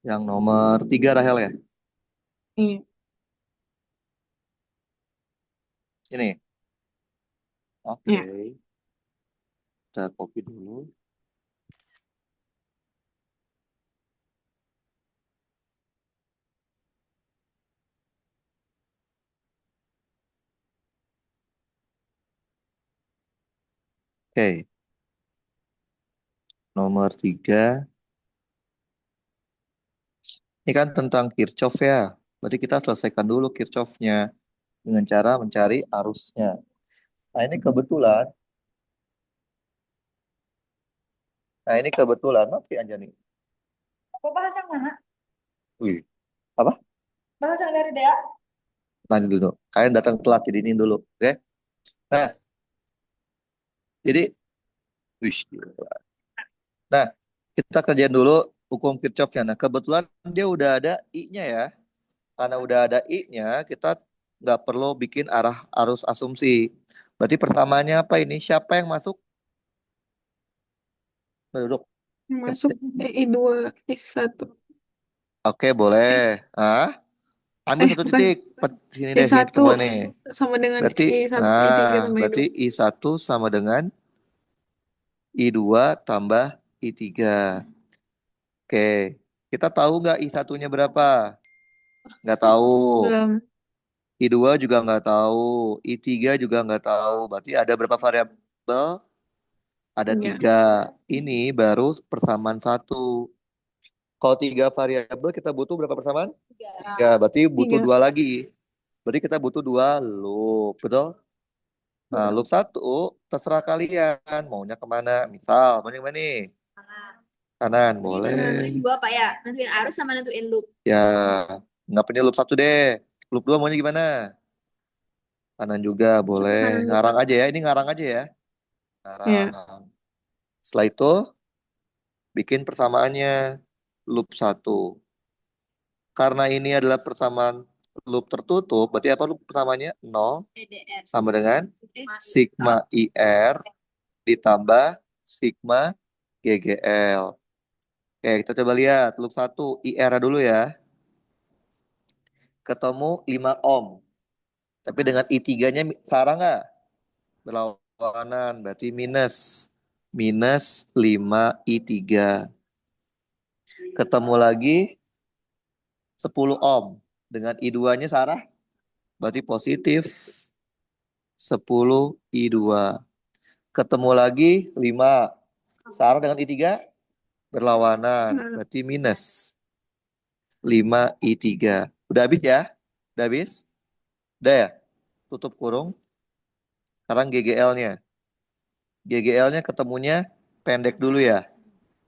Yang nomor 3 Rahel ya. Iya. Ini. Oke. Ya. Kita copy dulu. Oke. Nomor 3. Ini kan tentang Kirchhoff ya. Berarti kita selesaikan dulu Kirchhoffnya dengan cara mencari arusnya. Nah ini kebetulan. Nah ini kebetulan. Masih aja nih. Apa bahas yang mana? Wih. Apa? Bahas yang dari Dea? Tanya dulu. Kalian datang telat jadi ini dulu. Oke. Nah. Jadi. Wih. Nah. Kita kerjain dulu hukum Kirchhoffnya. Nah kebetulan dia udah ada I-nya ya. Karena udah ada I-nya, kita nggak perlu bikin arus asumsi. Berarti pertamanya apa ini? Siapa yang masuk? Duduk. Masuk I2, I1. Oke, boleh. Ah, ambil satu Bukan. titik. Sini deh, sini I1 ketemu nih. sama dengan Berarti, I1, I3 nah, sama berarti I2. I1 sama dengan I2 tambah I3. Oke, kita tahu nggak I1-nya berapa? Nggak tahu. Belum. I2 juga nggak tahu. I3 juga nggak tahu. Berarti ada berapa variabel? Ada Ya. 3. Ini baru persamaan satu. Kalau 3 variabel kita butuh berapa persamaan? 3. Berarti butuh 3. 2 lagi. Berarti kita butuh 2 loop. Betul? Nah, Betul. loop satu terserah kalian. Maunya kemana? Misal, maunya kemana nih? Kanan, Ini boleh. kanan. Nentuin dua Pak ya, nentuin arus sama nentuin loop. Ya, nggak punya loop satu deh. Loop 2 maunya gimana? Kanan juga boleh. Kanan juga. Ngarang aja ya. Ini ngarang aja ya. Ya. Ngarang. Setelah itu, bikin persamaannya. Loop satu. Karena ini adalah persamaan loop tertutup, berarti apa loop persamanya? 0 DDR. sama dengan sigma IR ditambah sigma GGL. Oke, kita coba lihat loop satu IR dulu ya. Ketemu 5 ohm. Tapi dengan I3-nya sarang nggak? Berlawanan, berarti minus. Minus 5 I3. Ketemu lagi 10 ohm. Dengan I2-nya sarah, berarti positif 10 I2. Ketemu lagi 5. Sarah dengan I3 berlawanan. Nah, Berarti minus 5 I3. Udah habis ya? Udah habis? Udah ya? Tutup kurung. Sekarang GGL-nya. GGL-nya ketemunya pendek dulu ya.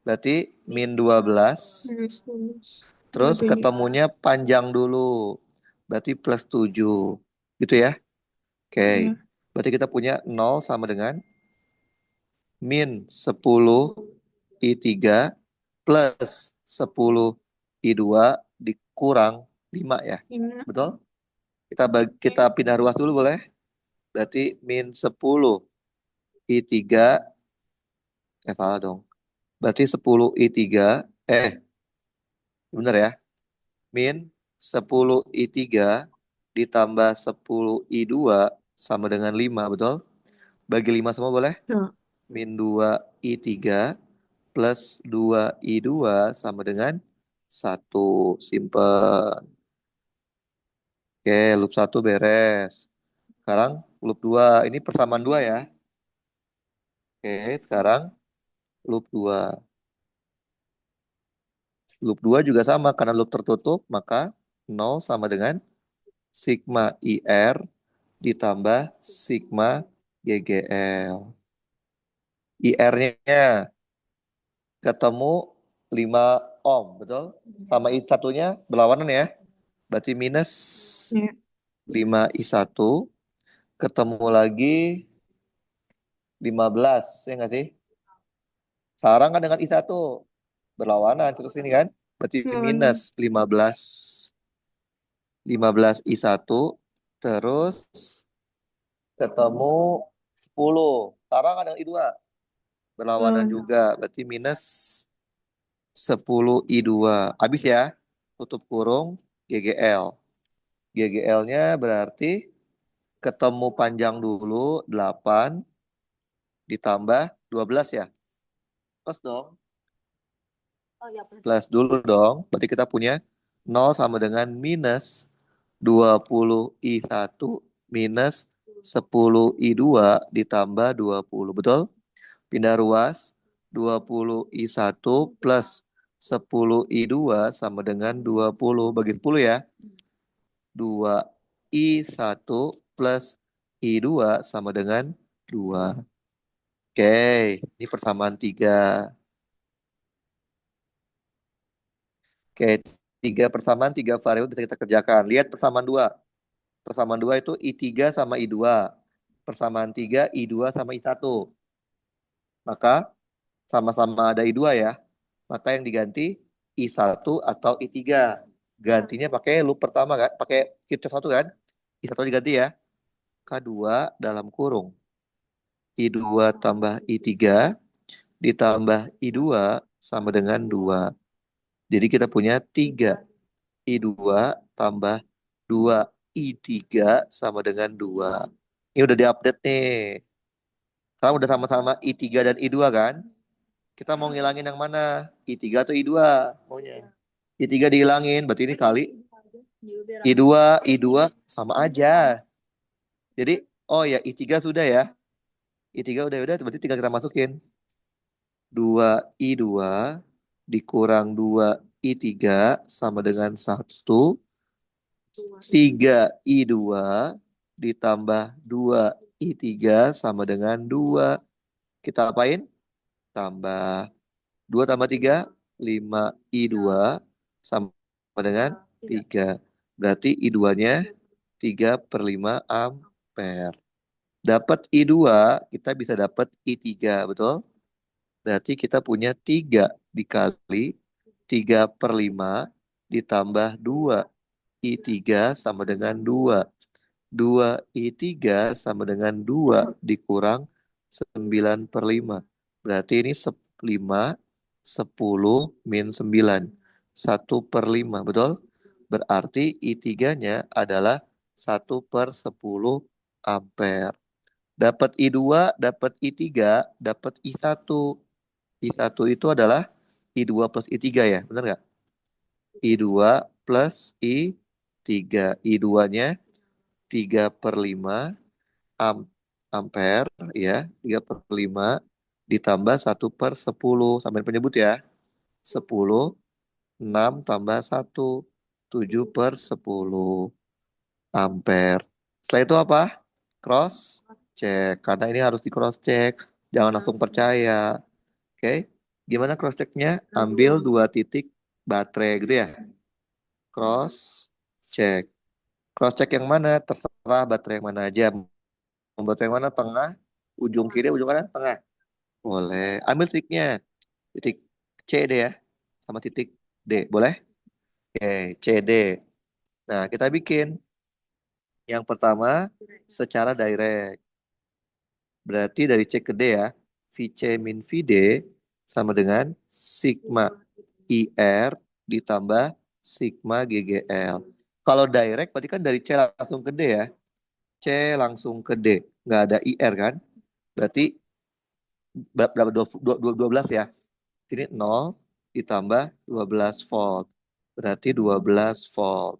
Berarti min 12. minus 12. Terus 27. ketemunya panjang dulu. Berarti plus 7. Gitu ya? Oke. Ya. Berarti kita punya 0 sama dengan min 10 I3 plus 10 I2 dikurang 5 ya. Ini. Betul? Kita pindah ruas dulu boleh? Berarti min 10 I3 salah dong. Berarti 10 I3 bener ya. Min 10 I3 ditambah 10 I2 sama dengan 5, betul? Bagi 5 semua boleh? Ya. Min 2 I3 plus 2 I2 sama dengan 1. Simple. Oke, loop satu beres. Sekarang loop 2. Ini persamaan 2 ya. Oke, sekarang loop 2. Loop 2 juga sama. Karena loop tertutup, maka 0 sama dengan sigma IR ditambah sigma GGL. IR-nya ketemu 5 ohm, betul? Sama I1-nya berlawanan ya. Berarti minus Ya. 5 I1. Ketemu lagi 15, ya nggak sih? Sekarang kan dengan I1 berlawanan terus ini kan. Berarti Lawanan. minus 15 I1 terus ketemu 10. Sekarang kan dengan I2 berlawanan Lawan. juga. Berarti minus 10 I2. Habis ya. Tutup kurung GGL. GGL-nya berarti ketemu panjang dulu 8 ditambah 12 ya. Plus dong. Oh ya, plus. Plus dulu dong. Berarti kita punya 0 sama dengan minus 20I1 minus 10I2 ditambah 20. Betul? Pindah ruas. 20I1 plus 10I2 sama dengan 20. Bagi 10 ya. 2I1 plus I2 sama dengan 2. Oke, ini persamaan 3. Oke, 3 persamaan, 3 variabel bisa kita kerjakan. Lihat persamaan 2. Persamaan 2 itu I3 sama I2. Persamaan 3, I2 sama I1. Maka sama-sama ada I2 ya. Maka yang diganti I1 atau I3. Gantinya pakai loop pertama kan, pakai Kirchhoff 1 kan. I1 diganti ya. K2 dalam kurung. I2 tambah I3 ditambah I2 sama dengan 2. Jadi kita punya 3 I2 tambah 2 I3 sama dengan 2. Ini udah diupdate nih. Sekarang udah sama-sama I3 dan I2 kan? Kita mau ngilangin yang mana? I3 atau I2 maunya? I3 dihilangin, berarti ini kali I2, I2 sama aja. Jadi, oh ya I3 sudah ya. I3 udah, berarti tinggal kita masukin. 2 I2 dikurang 2 I3 sama dengan 1. 3 I2 ditambah 2 I3 sama dengan 2. Kita apain? Tambah 2 tambah 3, 5 I2 sama dengan 3. Berarti I2-nya 3/5 ampere. Dapat I2, kita bisa dapat I3, betul? Berarti kita punya 3 dikali 3/5 ditambah 2. I3 sama dengan 2. 2I3 sama dengan 2 dikurang 9/5. Berarti ini 5, 10, min 9. 1/5, betul? Berarti I3-nya adalah 1/10 ampere. Dapat I2, dapat I3, dapat I1. I1 itu adalah I2 plus I3 ya, benar nggak? I2 plus I3. I2-nya 3/5 ampere ya, 3/5 ditambah 1/10 sampai penyebut ya. 10, 6 tambah 1, 7/10 ampere. Setelah itu apa? Cross check. Karena ini harus di cross check. Jangan langsung percaya. Oke. Gimana cross checknya? Ambil 2 titik baterai gitu ya. Cross check. Cross check yang mana? Terserah baterai yang mana aja. Membuat yang mana? Tengah, ujung kiri, ujung kanan, tengah. Boleh. Ambil titiknya. Titik C, D ya. Sama titik D. Boleh? Oke, C, D. Nah, kita bikin. Yang pertama, secara direct. Berarti dari C ke D ya. VC min VD sama dengan sigma IR ditambah sigma GGL. Kalau direct berarti kan dari C langsung ke D ya. C langsung ke D. Nggak ada IR kan. Berarti berapa 12 ya. Ini 0 ditambah 12 volt. Berarti 12 volt.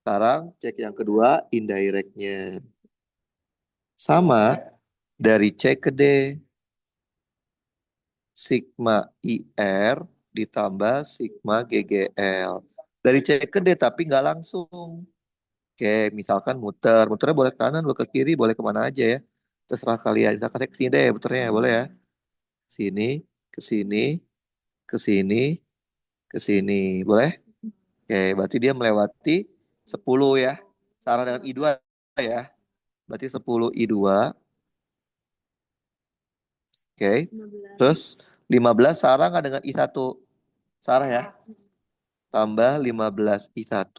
Sekarang cek yang kedua indirectnya. Sama dari C ke D. Sigma IR ditambah sigma GGL. Dari C ke D tapi nggak langsung. Oke, misalkan muter. Muternya boleh ke kanan, boleh ke kiri, boleh kemana aja ya. Terserah kalian. Misalkan saya ke sini deh muternya, boleh ya. Sini, ke sini, ke sini, ke sini. Boleh? Oke, berarti dia melewati 10 ya. Sama dengan I2 ya. Berarti 10 I2 Oke. 15. Terus 15 Sarah nggak dengan I1? Sarah ya. Tambah 15 I1.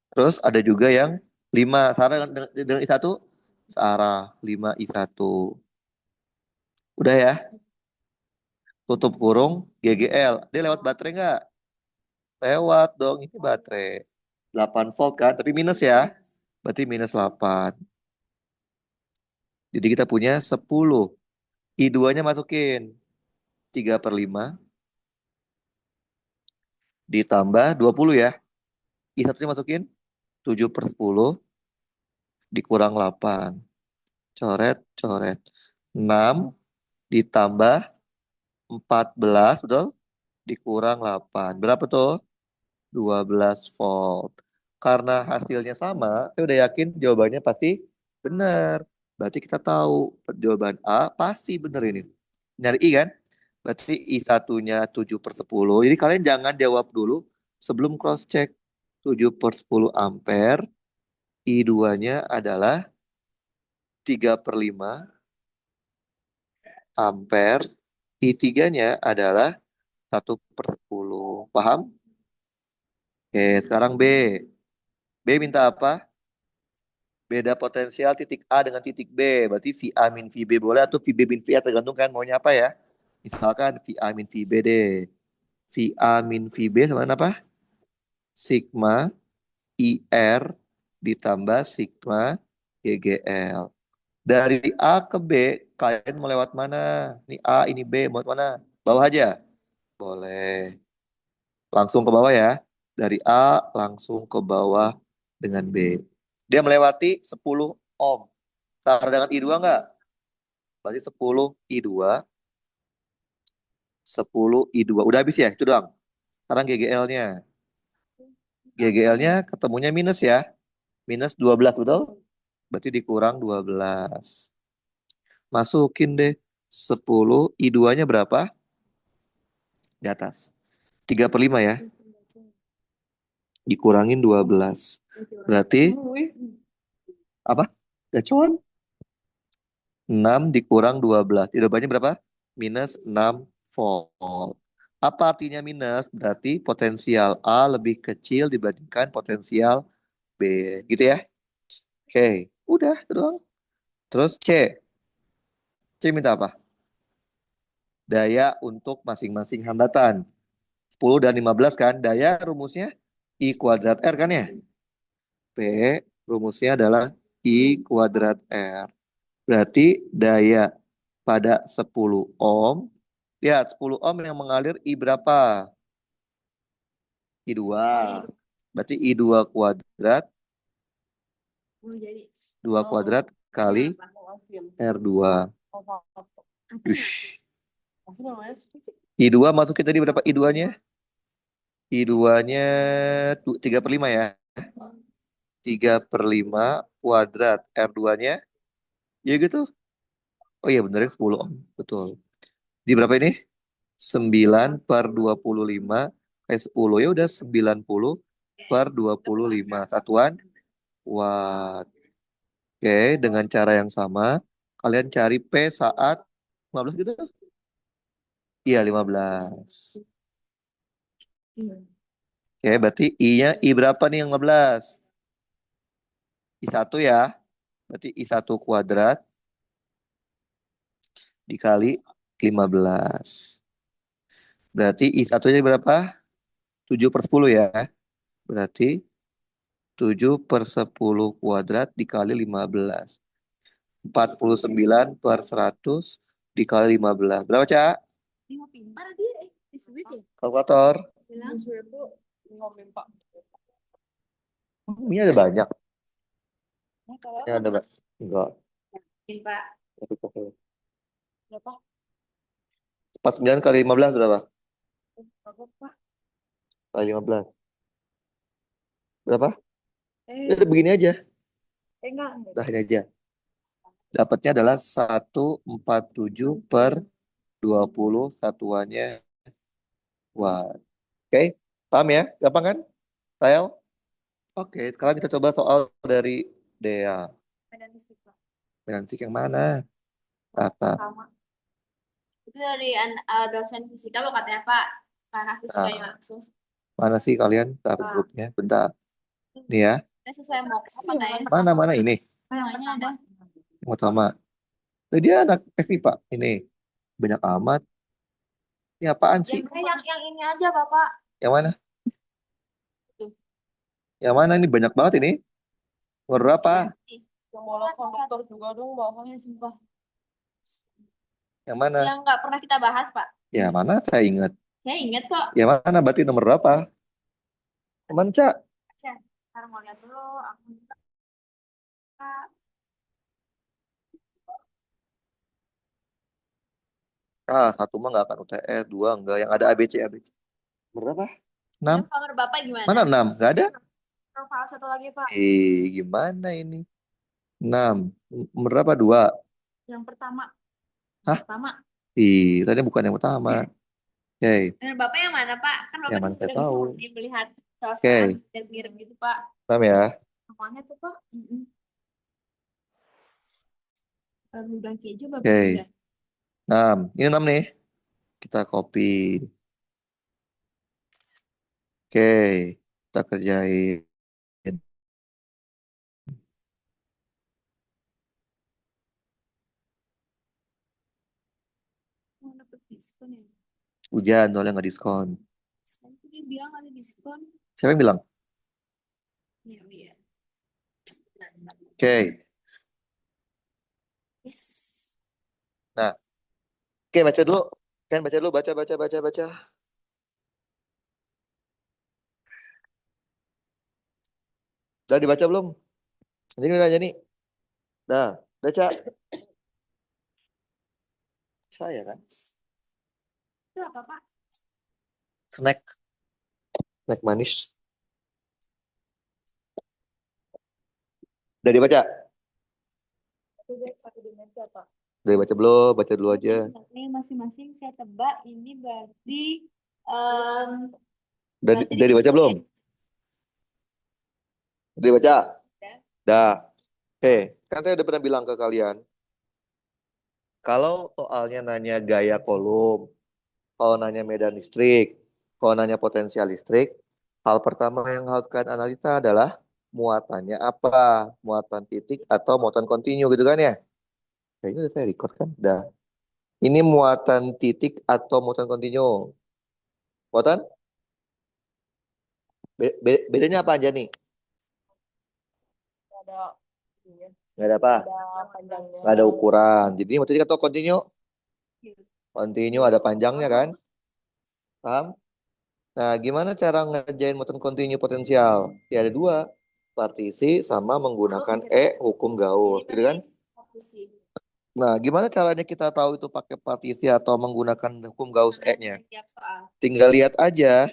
Terus ada juga yang 5 Sarah dengan I1. Sarah 5 I1. Udah ya. Tutup kurung GGL. Dia lewat baterai nggak? Lewat dong. Ini baterai. 8 volt kan. Tapi minus ya. Berarti minus 8. Jadi kita punya 10. I2-nya masukin 3/5 ditambah 20 ya. I1-nya masukin 7/10 dikurang 8. Coret, coret. 6 ditambah 14, betul? Dikurang 8. Berapa tuh? 12 volt. Karena hasilnya sama, saya udah yakin jawabannya pasti benar. Berarti kita tahu jawaban A pasti benar ini. Nyari I kan? Berarti I1-nya 7/10. Jadi kalian jangan jawab dulu sebelum cross check. 7/10 ampere. I2-nya adalah 3/5 ampere. I3-nya adalah 1/10. Paham? Oke, sekarang B. B minta apa? Beda potensial titik A dengan titik B. Berarti VA min VB boleh atau VB min VA tergantung kan maunya apa ya. Misalkan VA min VB deh. VA min VB sama dengan apa? Sigma IR ditambah sigma GGL. Dari A ke B, kalian mau lewat mana? Ini A, ini B, mau lewat mana? Bawah aja? Boleh. Langsung ke bawah ya. Dari A langsung ke bawah dengan B. Dia melewati 10 ohm. Sama dengan I2 enggak? Berarti 10 I2. 10 I2. Udah habis ya? Itu doang. Sekarang GGL-nya. GGL-nya ketemunya minus ya. Minus 12, betul? Berarti dikurang 12. Masukin deh. 10 I2-nya berapa? Di atas. 3/5 ya. Dikurangin 12. Berarti apa? Gacuan. 6 dikurang 12. Jawabannya berapa? Minus 6 volt. Apa artinya minus? Berarti potensial A lebih kecil dibandingkan potensial B. Gitu ya? Oke. Udah, itu doang. Terus C. C minta apa? Daya untuk masing-masing hambatan. 10 dan 15 kan? Daya rumusnya I kuadrat R kan ya? P rumusnya adalah I kuadrat R. Berarti daya pada 10 ohm. Lihat 10 ohm yang mengalir I berapa? I2. Berarti I2 kuadrat. Oh, jadi. 2 kuadrat kali R2. Ush. I2 masukin tadi berapa I2-nya? I2-nya 3/5 ya. 3/5 kuadrat R2-nya. Ya gitu. Oh iya bener ya 10 ohm. Betul. Di berapa ini? 9/25 kayak 10 ya udah 90/25 satuan watt. Oke, dengan cara yang sama kalian cari P saat 15 gitu. Iya 15. Oke, berarti I-nya I berapa nih yang 15? I1 ya. Berarti I1 kuadrat dikali 15. Berarti I1-nya berapa? 7/10 ya. Berarti 7/10 kuadrat dikali 15. 49/100 dikali 15. Berapa, Cak? Pintar dia. Disebut ya? Kalkulator. Bilang. Ini ada banyak. Ini ada banyak. Enggak. Pak. Berapa? 49 kali 15 berapa? Pak? Kali 15. Berapa? Ya udah begini aja. Enggak. Udah ini aja. Dapatnya adalah 147/20 satuannya watt. Oke, paham ya? Gampang kan? Rael? Oke, sekarang kita coba soal dari Dea. Medan listrik, Pak. medan listrik yang mana? Daftar. Sama. Itu dari dosen fisika lo katanya Pak. Karena fisika Nah, yang langsung. mana sih kalian taruh Pak. grupnya? Bentar. Nih ya. Kita sesuai mau katanya. Mana ini? Namanya ada. Yang pertama. Dia anak FIPA. Ini. Banyak amat. Ini apaan sih? Yang ini aja Bapak. Yang mana? Tuh. Yang mana ini? Banyak banget ini. Nomor berapa? Yang bola konduktor juga dong bawahnya sumpah. Yang mana? Yang nggak pernah kita bahas Pak. Ya mana saya ingat. Saya ingat kok. Yang mana berarti nomor berapa? Teman Cak. Cek. Sekarang mau lihat dulu. Aku minta. Satu mah nggak akan UTS, dua enggak. Yang ada ABC, ABC. Nomor berapa? 6? Nomor Bapak gimana? Mana 6? Nggak ada? Profil satu lagi Pak. Gimana ini? 6. Nomor berapa? 2. Yang pertama. Hah? Pertama. Tadi bukan yang utama. Oke. Nomor Bapak yang mana Pak? Kan Bapak Yang mana saya sudah tahu. bisa melihat salah Oke. dan mirip gitu Pak. 6 ya. Namanya tuh Pak. Udang keju Bapak Oke. udah. 6. Ini 6 nih. Kita copy. Oke. Kita kerjain. Mau dapet diskon ya? Hujan, soalnya nggak diskon. Tadi dia bilang ada diskon. Siapa yang bilang? Iya, iya. Oke. Yes. Nah. Oke, baca dulu. Kan baca dulu, baca. Udah dibaca belum? Jadi udah nih. Dah, baca. Saya kan. Itu apa Pak? Snack. Snack manis. Udah dibaca? Satu dimensi apa? Udah dibaca belum? Baca dulu aja. Ini masing-masing saya tebak ini berarti Udah dibaca belum? Udah dibaca? Dah. Oke, kan saya udah pernah bilang ke kalian. Kalau soalnya nanya gaya kolom, kalau nanya medan listrik, kalau nanya potensial listrik, hal pertama yang harus kalian analisa adalah muatannya apa? Muatan titik atau muatan kontinu gitu kan ya? Nah, ini udah saya record kan? Dah. Ini muatan titik atau muatan kontinu? Muatan? Bedanya apa aja nih? ada Nggak ada apa? panjangnya. Nggak ada ukuran. Jadi muatan titik atau kontinu? Kontinu ada panjangnya kan? Paham? Nah, gimana cara ngerjain muatan kontinu potensial? Ya ada dua. Partisi sama menggunakan hukum Gauss. Gitu kan? Nah, gimana caranya kita tahu itu pakai partisi atau menggunakan hukum Gauss E-nya? Tinggal lihat aja.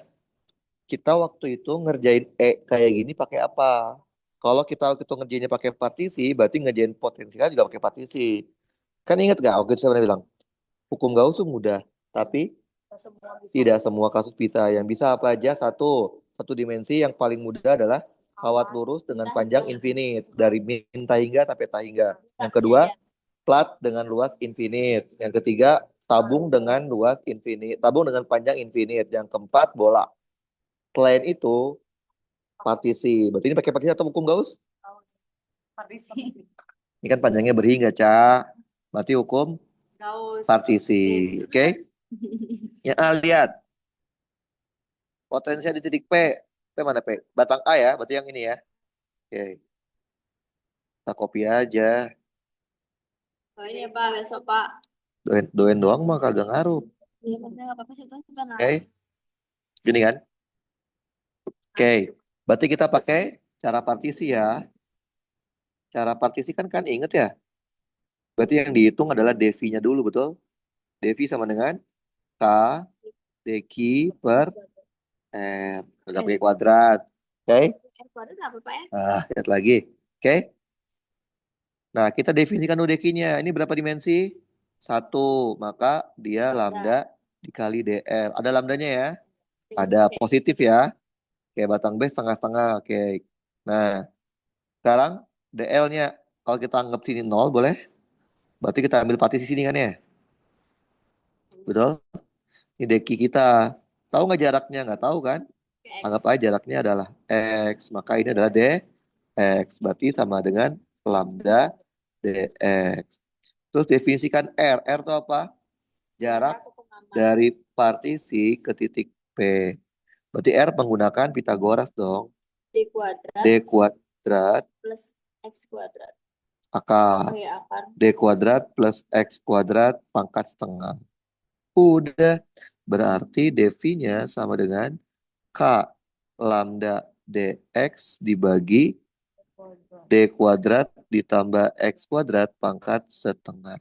Kita waktu itu ngerjain E kayak gini pakai apa? Kalau kita waktu itu ngerjainnya pakai partisi, berarti ngerjain potensial juga pakai partisi. Kan ingat gak? Waktu itu saya pernah bilang, hukum Gauss tuh mudah, tapi tidak semua kasus bisa. Yang bisa apa aja? Satu dimensi yang paling mudah adalah kawat lurus dengan panjang infinite dari min tahingga sampai tahingga. Yang kedua, plat dengan luas infinite. Yang ketiga, tabung dengan luas infinite, tabung dengan panjang infinite. Yang keempat, bola. Selain itu, partisi. Berarti ini pakai partisi atau hukum Gauss? Partisi. Ini kan panjangnya berhingga, Cak. Berarti hukum Gauss. partisi. Oke? Ya, lihat. Potensial di titik P. P mana P? Batang A ya, berarti yang ini ya. Oke. Kita copy aja. Oh ini ya Pak, besok Pak. Doen doang mah kagak ngaruh. Iya, maksudnya nggak apa-apa sih, itu kan. Oke. Gini kan? Oke. Berarti kita pakai cara partisi ya. Cara partisi kan inget ya. Berarti yang dihitung adalah devinya dulu, betul? Devi sama dengan K deki per R. Agak pakai kuadrat. Oke? R kuadrat apa Pak ya? Lihat lagi. Oke? Nah, kita definisikan dulu dekinya. Ini berapa dimensi? 1. Maka dia lambda dikali DL. Ada lambdanya ya? Ada positif ya. Oke, batang B setengah-setengah. Oke. Nah, sekarang DL-nya Kalau kita anggap sini 0, boleh? Berarti kita ambil partisi sini kan ya? Betul? Ini deki kita. Tahu nggak jaraknya? Nggak tahu kan? Oke, X. Anggap aja jaraknya adalah X. Maka ini adalah dx. Berarti sama dengan lambda dx. Terus definisikan R. R itu apa? Jarak Jarak ke pengaman. dari partisi ke titik P. Berarti R menggunakan Pitagoras dong. D kuadrat D kuadrat plus X kuadrat. akar. Oh ya, akar. D kuadrat plus X kuadrat pangkat setengah. Udah. Berarti dev-nya sama dengan K lambda dx dibagi D kuadrat ditambah X kuadrat pangkat setengah.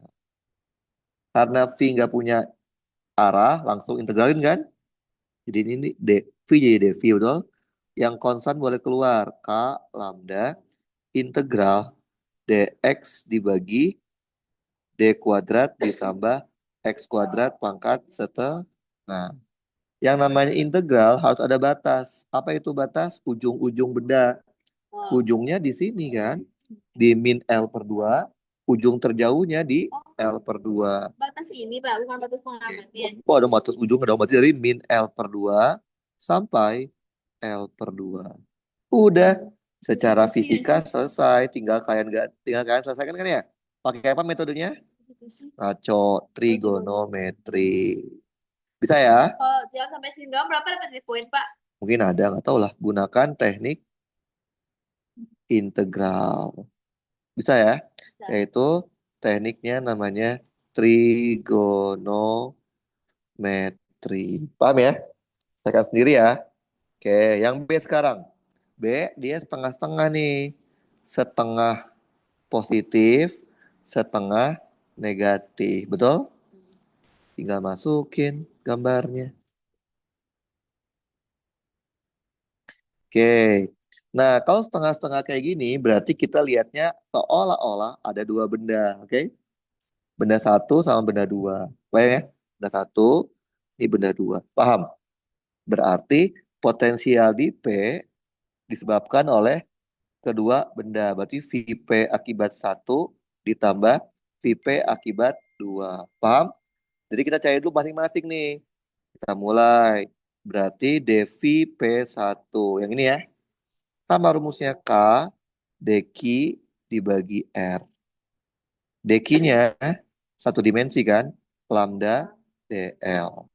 Karena V nggak punya arah, langsung integralin kan? Jadi ini V jadi dv, betul? Yang konstan boleh keluar. K lambda integral dx dibagi D kuadrat ditambah X kuadrat pangkat setengah. Yang namanya integral harus ada batas. Apa itu batas? Ujung-ujung benda. Oh. Ujungnya di sini kan? Di min L per 2. Ujung terjauhnya di L per 2. Batas ini, Pak, bukan batas pengamatnya. Oh, ada batas ujung, ada berarti dari min L per 2 sampai L per 2. Udah. Secara fisika selesai. Tinggal kalian selesaikan kan ya? Pakai apa metodenya? Ngaco trigonometri. Bisa ya? Kalau jawab sampai sini doang berapa dapat poin, Pak? Mungkin ada, nggak tahu lah. Gunakan teknik integral. Bisa ya? Bisa. Yaitu tekniknya namanya trigonometri. Paham ya? Saya sendiri ya. Oke, yang B sekarang. B dia setengah-setengah nih. Setengah positif, setengah negatif. Betul? Tinggal masukin gambarnya. Oke. Nah, kalau setengah-setengah kayak gini, berarti kita lihatnya seolah-olah ada dua benda. Oke? Benda satu sama benda dua. Paham ya? Benda satu, ini benda dua. Paham? Berarti potensial di P disebabkan oleh kedua benda. Berarti VP akibat satu ditambah VP akibat dua. Paham? Jadi kita cari dulu masing-masing nih. Kita mulai. Berarti dV P1. Yang ini ya. Sama rumusnya K dq dibagi R. Dq-nya satu dimensi kan? Lambda dl.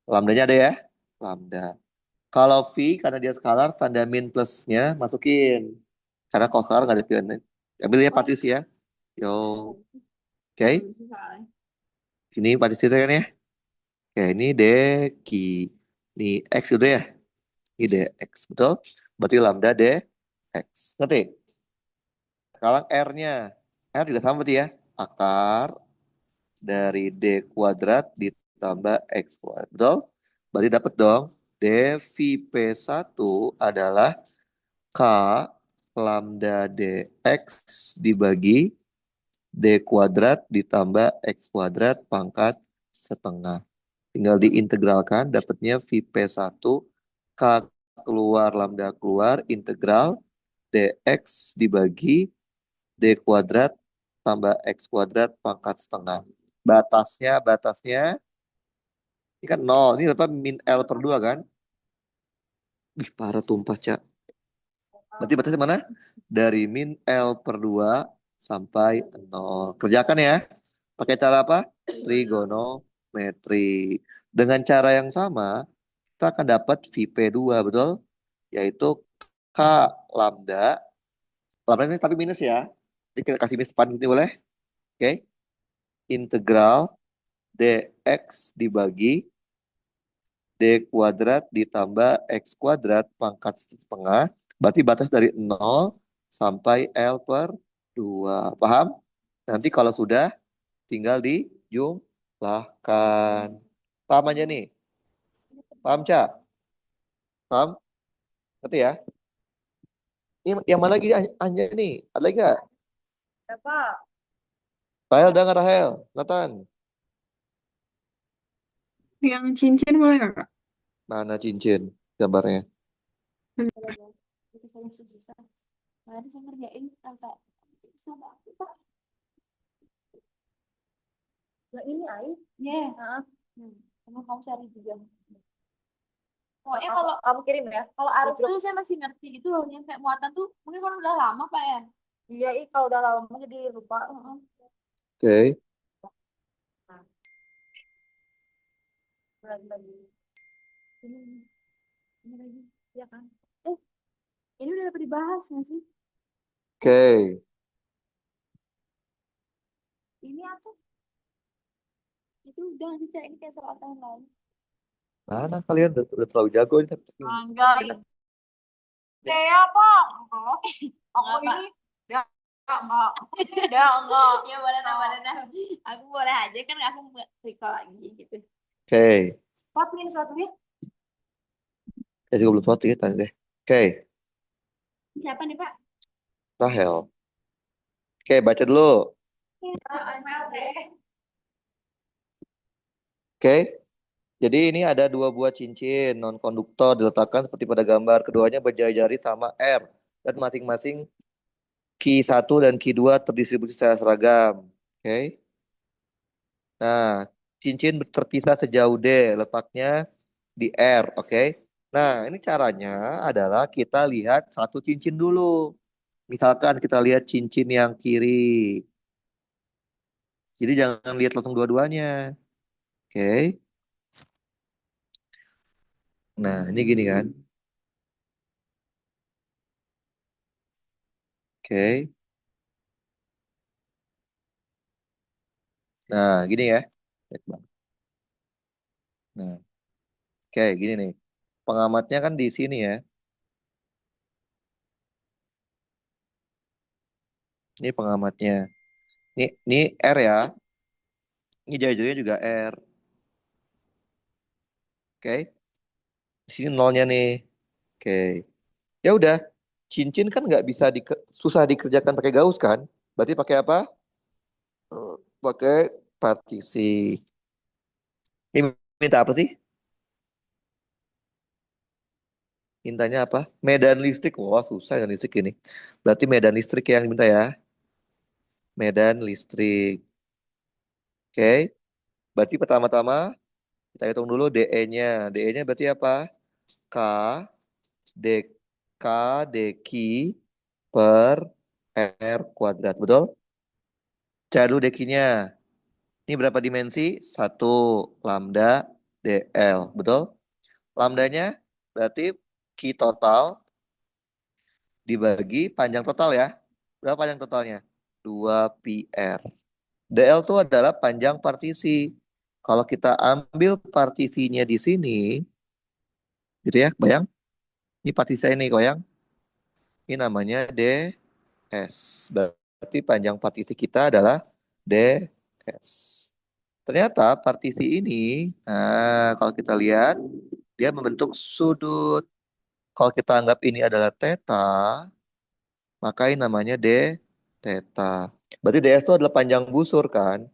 Lambdanya ada ya? Lambda. Kalau V karena dia skalar tanda min plusnya masukin. Karena kalau skalar nggak ada pilihan. Ambil ya partisi ya. Yo. Oke. Ini partisi kan ya? Oke, ini dq. Ini x udah ya? Ini dx. Betul? Berarti lambda dx. Ngerti? Sekarang R-nya. R juga sama berarti ya. Akar dari D kuadrat ditambah X kuadrat. Betul? Berarti dapat dong. dVP1 adalah K lambda dx dibagi D kuadrat ditambah X kuadrat pangkat setengah. Tinggal diintegralkan, dapatnya VP1 K keluar, lambda keluar, integral dx dibagi D kuadrat tambah X kuadrat pangkat setengah. Batasnya, ini kan 0. Ini apa? Min L per 2 kan? Ih, parah tumpah, Cak. Berarti batasnya mana? Dari min L per 2 sampai 0. Kerjakan ya. Pakai cara apa? Trigonometri. Dengan cara yang sama, kita akan dapat VP2, betul? Yaitu K lambda. Lambda ini tapi minus ya. Jadi kita kasih minus depan ini boleh? Oke. Integral dx dibagi D kuadrat ditambah X kuadrat pangkat setengah. Berarti batas dari 0 sampai L per 2. Paham? Nanti kalau sudah tinggal dijumlahkan. Paham aja nih? Paham, Cak? Paham? Ngerti ya? Ini yang mana lagi Anja nih? Ada lagi nggak? Siapa? Rahel, dengar Rahel. Nathan. Yang cincin boleh nggak, Kak? Mana cincin gambarnya? Itu saya susah. Kemarin saya ngerjain sampai sama aku, Pak. Yang ini Ai. Ya. Emang kamu cari juga. Pokoknya kalau Kamu kirim ya. kalau arus tuh saya masih ngerti gitu loh, yang kayak muatan tuh mungkin kalau udah lama Pak ya. Iya, kalau udah lama jadi lupa. Oke. Lagi. Ini lagi, ya kan? Ini udah dapat dibahas nggak sih? Oke. Ini aku itu udah sih Cak, ini kayak soal tahun lalu. Mana kalian udah terlalu jago ini. Enggak. Kayak apa? Enggak. Aku Enggak, Pak. ini enggak. Enggak. Ya boleh dah, boleh dah. Aku boleh aja kan, aku nggak recall lagi gitu. Oke. Pak, ini satunya. Saya juga belum voting tanya deh. Oke. Siapa nih Pak? Rahel. Oke, baca dulu. Oke. Jadi ini ada dua buah cincin non-konduktor diletakkan seperti pada gambar. Keduanya berjari-jari sama R. Dan masing-masing key 1 dan key 2 terdistribusi secara seragam. Oke. Nah, cincin terpisah sejauh D. Letaknya di R. Oke. Nah, ini caranya adalah kita lihat satu cincin dulu. Misalkan kita lihat cincin yang kiri. Jadi jangan lihat langsung dua-duanya. Oke. Nah, ini gini kan. Oke. Nah, gini ya. Baik banget. Nah, oke, gini nih. Pengamatnya kan di sini ya. Ini pengamatnya. Ini R ya. Ini jari-jarinya juga R. Oke. Di sini nolnya nih. Oke. Ya udah. Cincin kan nggak bisa susah dikerjakan pakai gaus kan? Berarti pakai apa? Pakai partisi. Ini minta apa sih? Mintanya apa? Medan listrik. Wah, susah ya listrik ini. Berarti medan listrik yang diminta ya. Medan listrik. Oke. Berarti pertama-tama kita hitung dulu DE-nya. DE-nya berarti apa? K D K dq per R kuadrat. Betul? Cari dulu dq-nya. Ini berapa dimensi? 1 lambda DL. Betul? Lambdanya berarti Q total dibagi panjang total ya. Berapa panjang totalnya? 2 PR. DL itu adalah panjang partisi. Kalau kita ambil partisinya di sini, gitu ya, bayang. Ini partisi ini, goyang. Ini namanya DS. Berarti panjang partisi kita adalah DS. Ternyata partisi ini, nah kalau kita lihat, dia membentuk sudut. Kalau kita anggap ini adalah theta, maka ini namanya D theta. Berarti DS itu adalah panjang busur kan?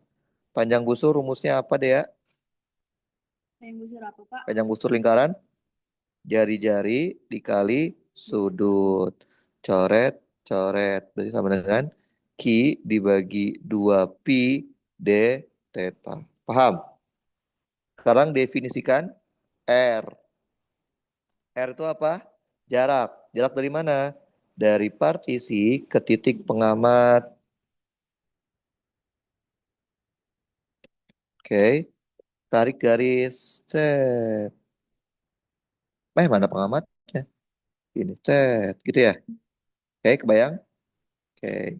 Panjang busur rumusnya apa deh ya? Yang busur apa Pak? Panjang busur lingkaran? Jari-jari dikali sudut. Coret, coret. Berarti sama dengan Q dibagi 2 pi D theta. Paham? Sekarang definisikan R. R itu apa? Jarak. Jarak dari mana? Dari partisi ke titik pengamat. Oke. Tarik garis. Set. Mana pengamatnya? Ini set. Gitu ya? Oke, kebayang? Oke.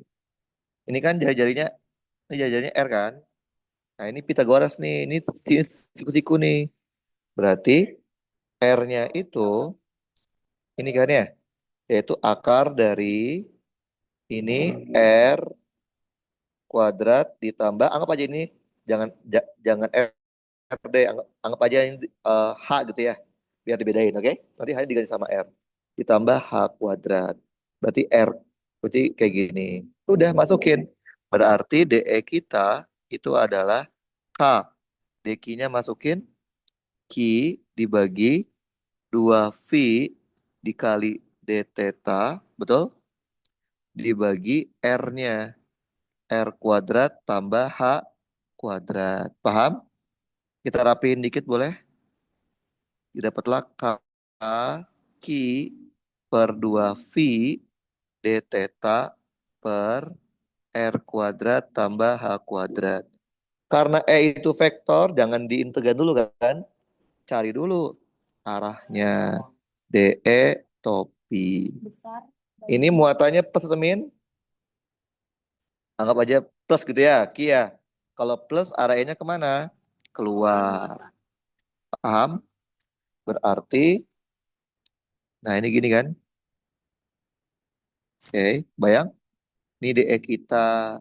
Ini kan jari-jarinya, ini jari-jarinya R kan? Nah, ini Pitagoras nih. Ini siku-siku nih. Berarti R-nya itu, ini kan ya? Yaitu akar dari ini R kuadrat ditambah, anggap aja ini, jangan R deh, anggap aja ini H gitu ya. Biar dibedain, oke? Nanti H diganti sama R. Ditambah H kuadrat. Berarti R. Berarti kayak gini. Udah masukin. Berarti DE kita itu adalah K. DQ-nya masukin Q dibagi 2V dikali D theta, betul? Dibagi R-nya. R kuadrat tambah H kuadrat. Paham? Kita rapiin dikit boleh? Didapatlah K Q per 2V D theta per R kuadrat tambah H kuadrat. Karena E itu vektor, jangan diintegan dulu kan? Cari dulu arahnya. DE topi. Besar. Ini muatannya plus atau min? Anggap aja plus gitu ya, Ki ya. Kalau plus arah E-nya kemana? Keluar. Paham? Berarti, nah ini gini kan? Oke, bayang. Ini DE kita.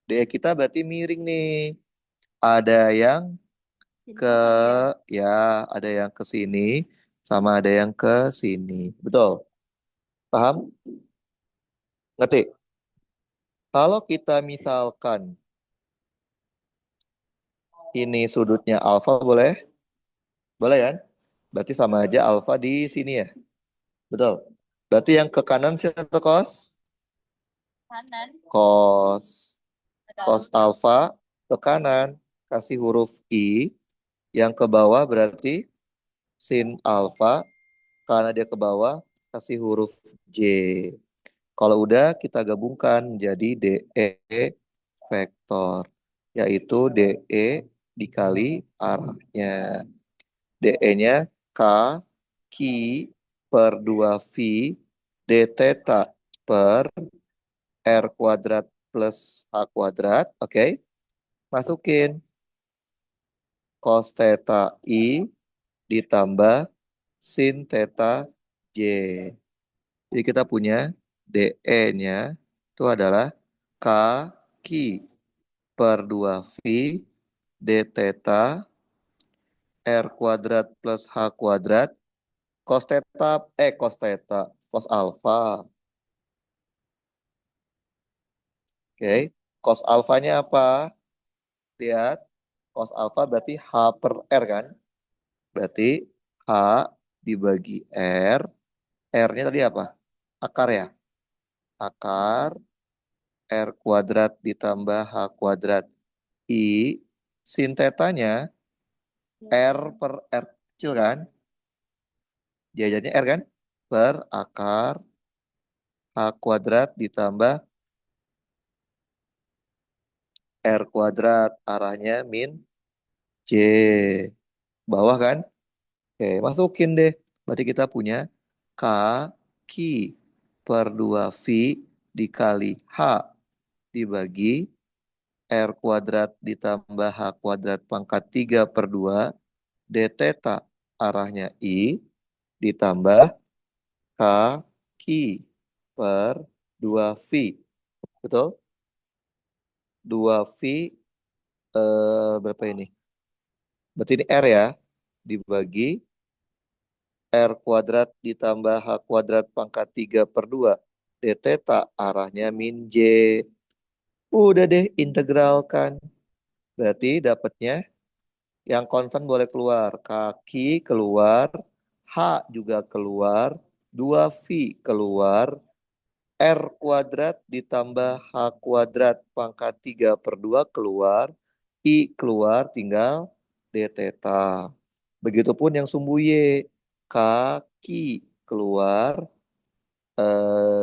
DE kita berarti miring nih. Ada yang ke, ya, ada yang ke sini, sama ada yang ke sini. Betul? Paham? Ngerti? Kalau kita misalkan ini sudutnya alfa boleh? Boleh kan? Berarti sama aja alfa di sini ya. Betul. Berarti yang ke kanan siapa cos? Kanan. Cos. Cos alfa ke kanan. Kasih huruf I. Yang ke bawah berarti sin alfa. Karena dia ke bawah, kasih huruf J. Kalau udah kita gabungkan menjadi DE vektor. Yaitu DE dikali arahnya. DE-nya K Q per 2V D theta per R kuadrat plus H kuadrat. Oke. Masukin cos theta I ditambah sin theta J. Jadi kita punya DE-nya itu adalah K Q per 2V D theta R kuadrat plus H kuadrat cos theta, cos alfa. Oke, cos alfanya apa? Lihat, cos alfa berarti H per R kan? Berarti H dibagi R. R-nya tadi apa? Akar ya? Akar R kuadrat ditambah H kuadrat I. Sin tetanya R per R kecil kan? Jajannya R kan? Per akar H kuadrat ditambah R kuadrat. Arahnya min J. Bawah kan? Oke, masukin deh. Berarti kita punya K Q per 2V dikali H dibagi R kuadrat ditambah H kuadrat pangkat 3 per 2 D theta arahnya I ditambah K Q per 2V. Betul? 2V berapa ini? Berarti ini R ya. Dibagi R kuadrat ditambah H kuadrat pangkat 3 per 2. D theta arahnya min J. Udah deh, integralkan. Berarti dapatnya yang konstan boleh keluar. Kaki keluar, H juga keluar, 2V keluar, R kuadrat ditambah H kuadrat pangkat 3 per 2 keluar, I keluar, tinggal D theta. Begitupun yang sumbu Y, kaki keluar,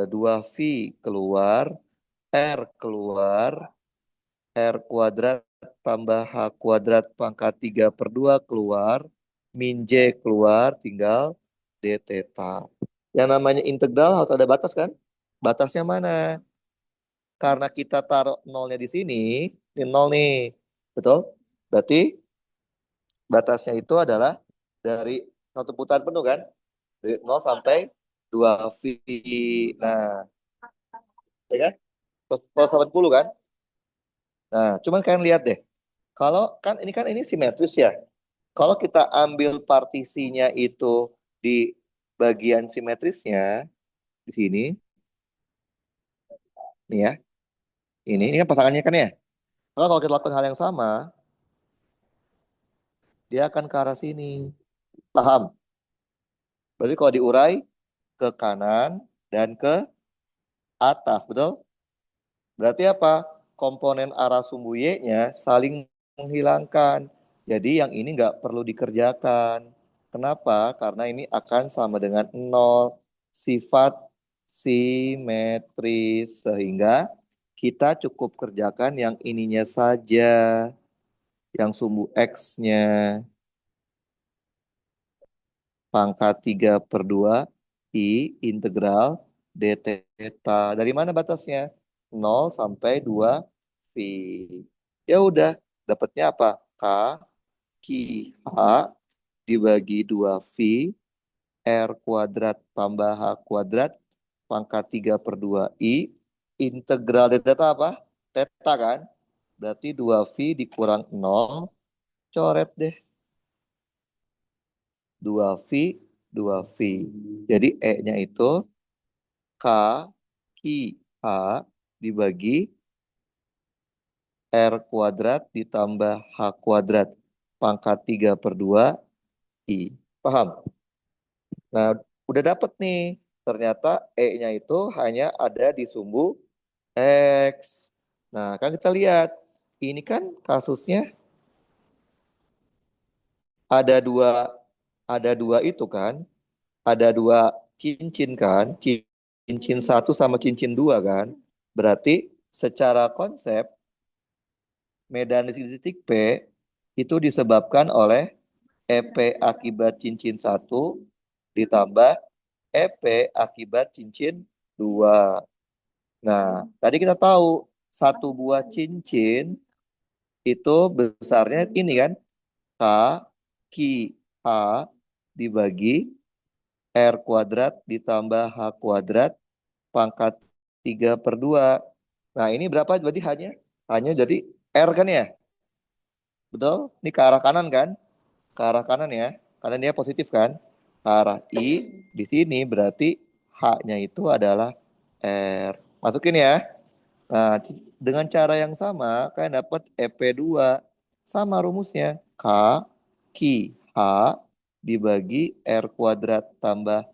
2V keluar, R keluar, R kuadrat tambah H kuadrat pangkat 3 per 2 keluar, min J keluar, tinggal D theta. Yang namanya integral harus ada batas kan? Batasnya mana? Karena kita taruh nolnya di sini, ini nol nih. Betul? Berarti batasnya itu adalah dari satu putaran penuh kan? Dari 0 sampai 2V. Nah, ya kan? Kalau 80 kan? Nah, cuman kalian lihat deh. Kalau kan ini simetris ya. Kalau kita ambil partisinya itu di bagian simetrisnya di sini, nih ya. Ini kan pasangannya kan ya. Maka kalau kita lakukan hal yang sama, dia akan ke arah sini. Paham? Berarti kalau diurai ke kanan dan ke atas, betul? Berarti apa? komponen arah sumbu Y-nya saling menghilangkan. Jadi yang ini nggak perlu dikerjakan. Kenapa? Karena ini akan sama dengan 0, sifat simetris. Sehingga kita cukup kerjakan yang ininya saja, yang sumbu X-nya. Pangkat 3/2 I integral d theta. Dari mana batasnya? 0 sampai 2 V. Ya udah, dapatnya apa? K Ki H dibagi 2 V R kuadrat tambah H kuadrat pangkat 3/2 I integral d theta apa? Theta kan? Berarti 2 V dikurang 0, coret deh. 2 V, 2 V. Jadi E-nya itu K Ki H dibagi R kuadrat ditambah H kuadrat pangkat 3/2 I. Paham? Nah, udah dapet nih. Ternyata E-nya itu hanya ada di sumbu X. Nah, kan kita lihat. Ini kan kasusnya ada dua itu kan. Ada dua cincin kan. Cincin satu sama cincin dua kan. Berarti secara konsep medan di titik P itu disebabkan oleh EP akibat cincin satu ditambah EP akibat cincin dua. Nah, tadi kita tahu satu buah cincin itu besarnya ini kan, K Ki H dibagi R kuadrat ditambah H kuadrat pangkat 3/2. Nah, ini berapa berarti hanya jadi R kan ya? Betul? Ini ke arah kanan kan? Ke arah kanan ya. Karena dia positif kan? Ke arah I di sini berarti H-nya itu adalah R. Masukin ya. Nah, dengan cara yang sama kalian dapat EP2. Sama rumusnya. K Ki H dibagi R kuadrat tambah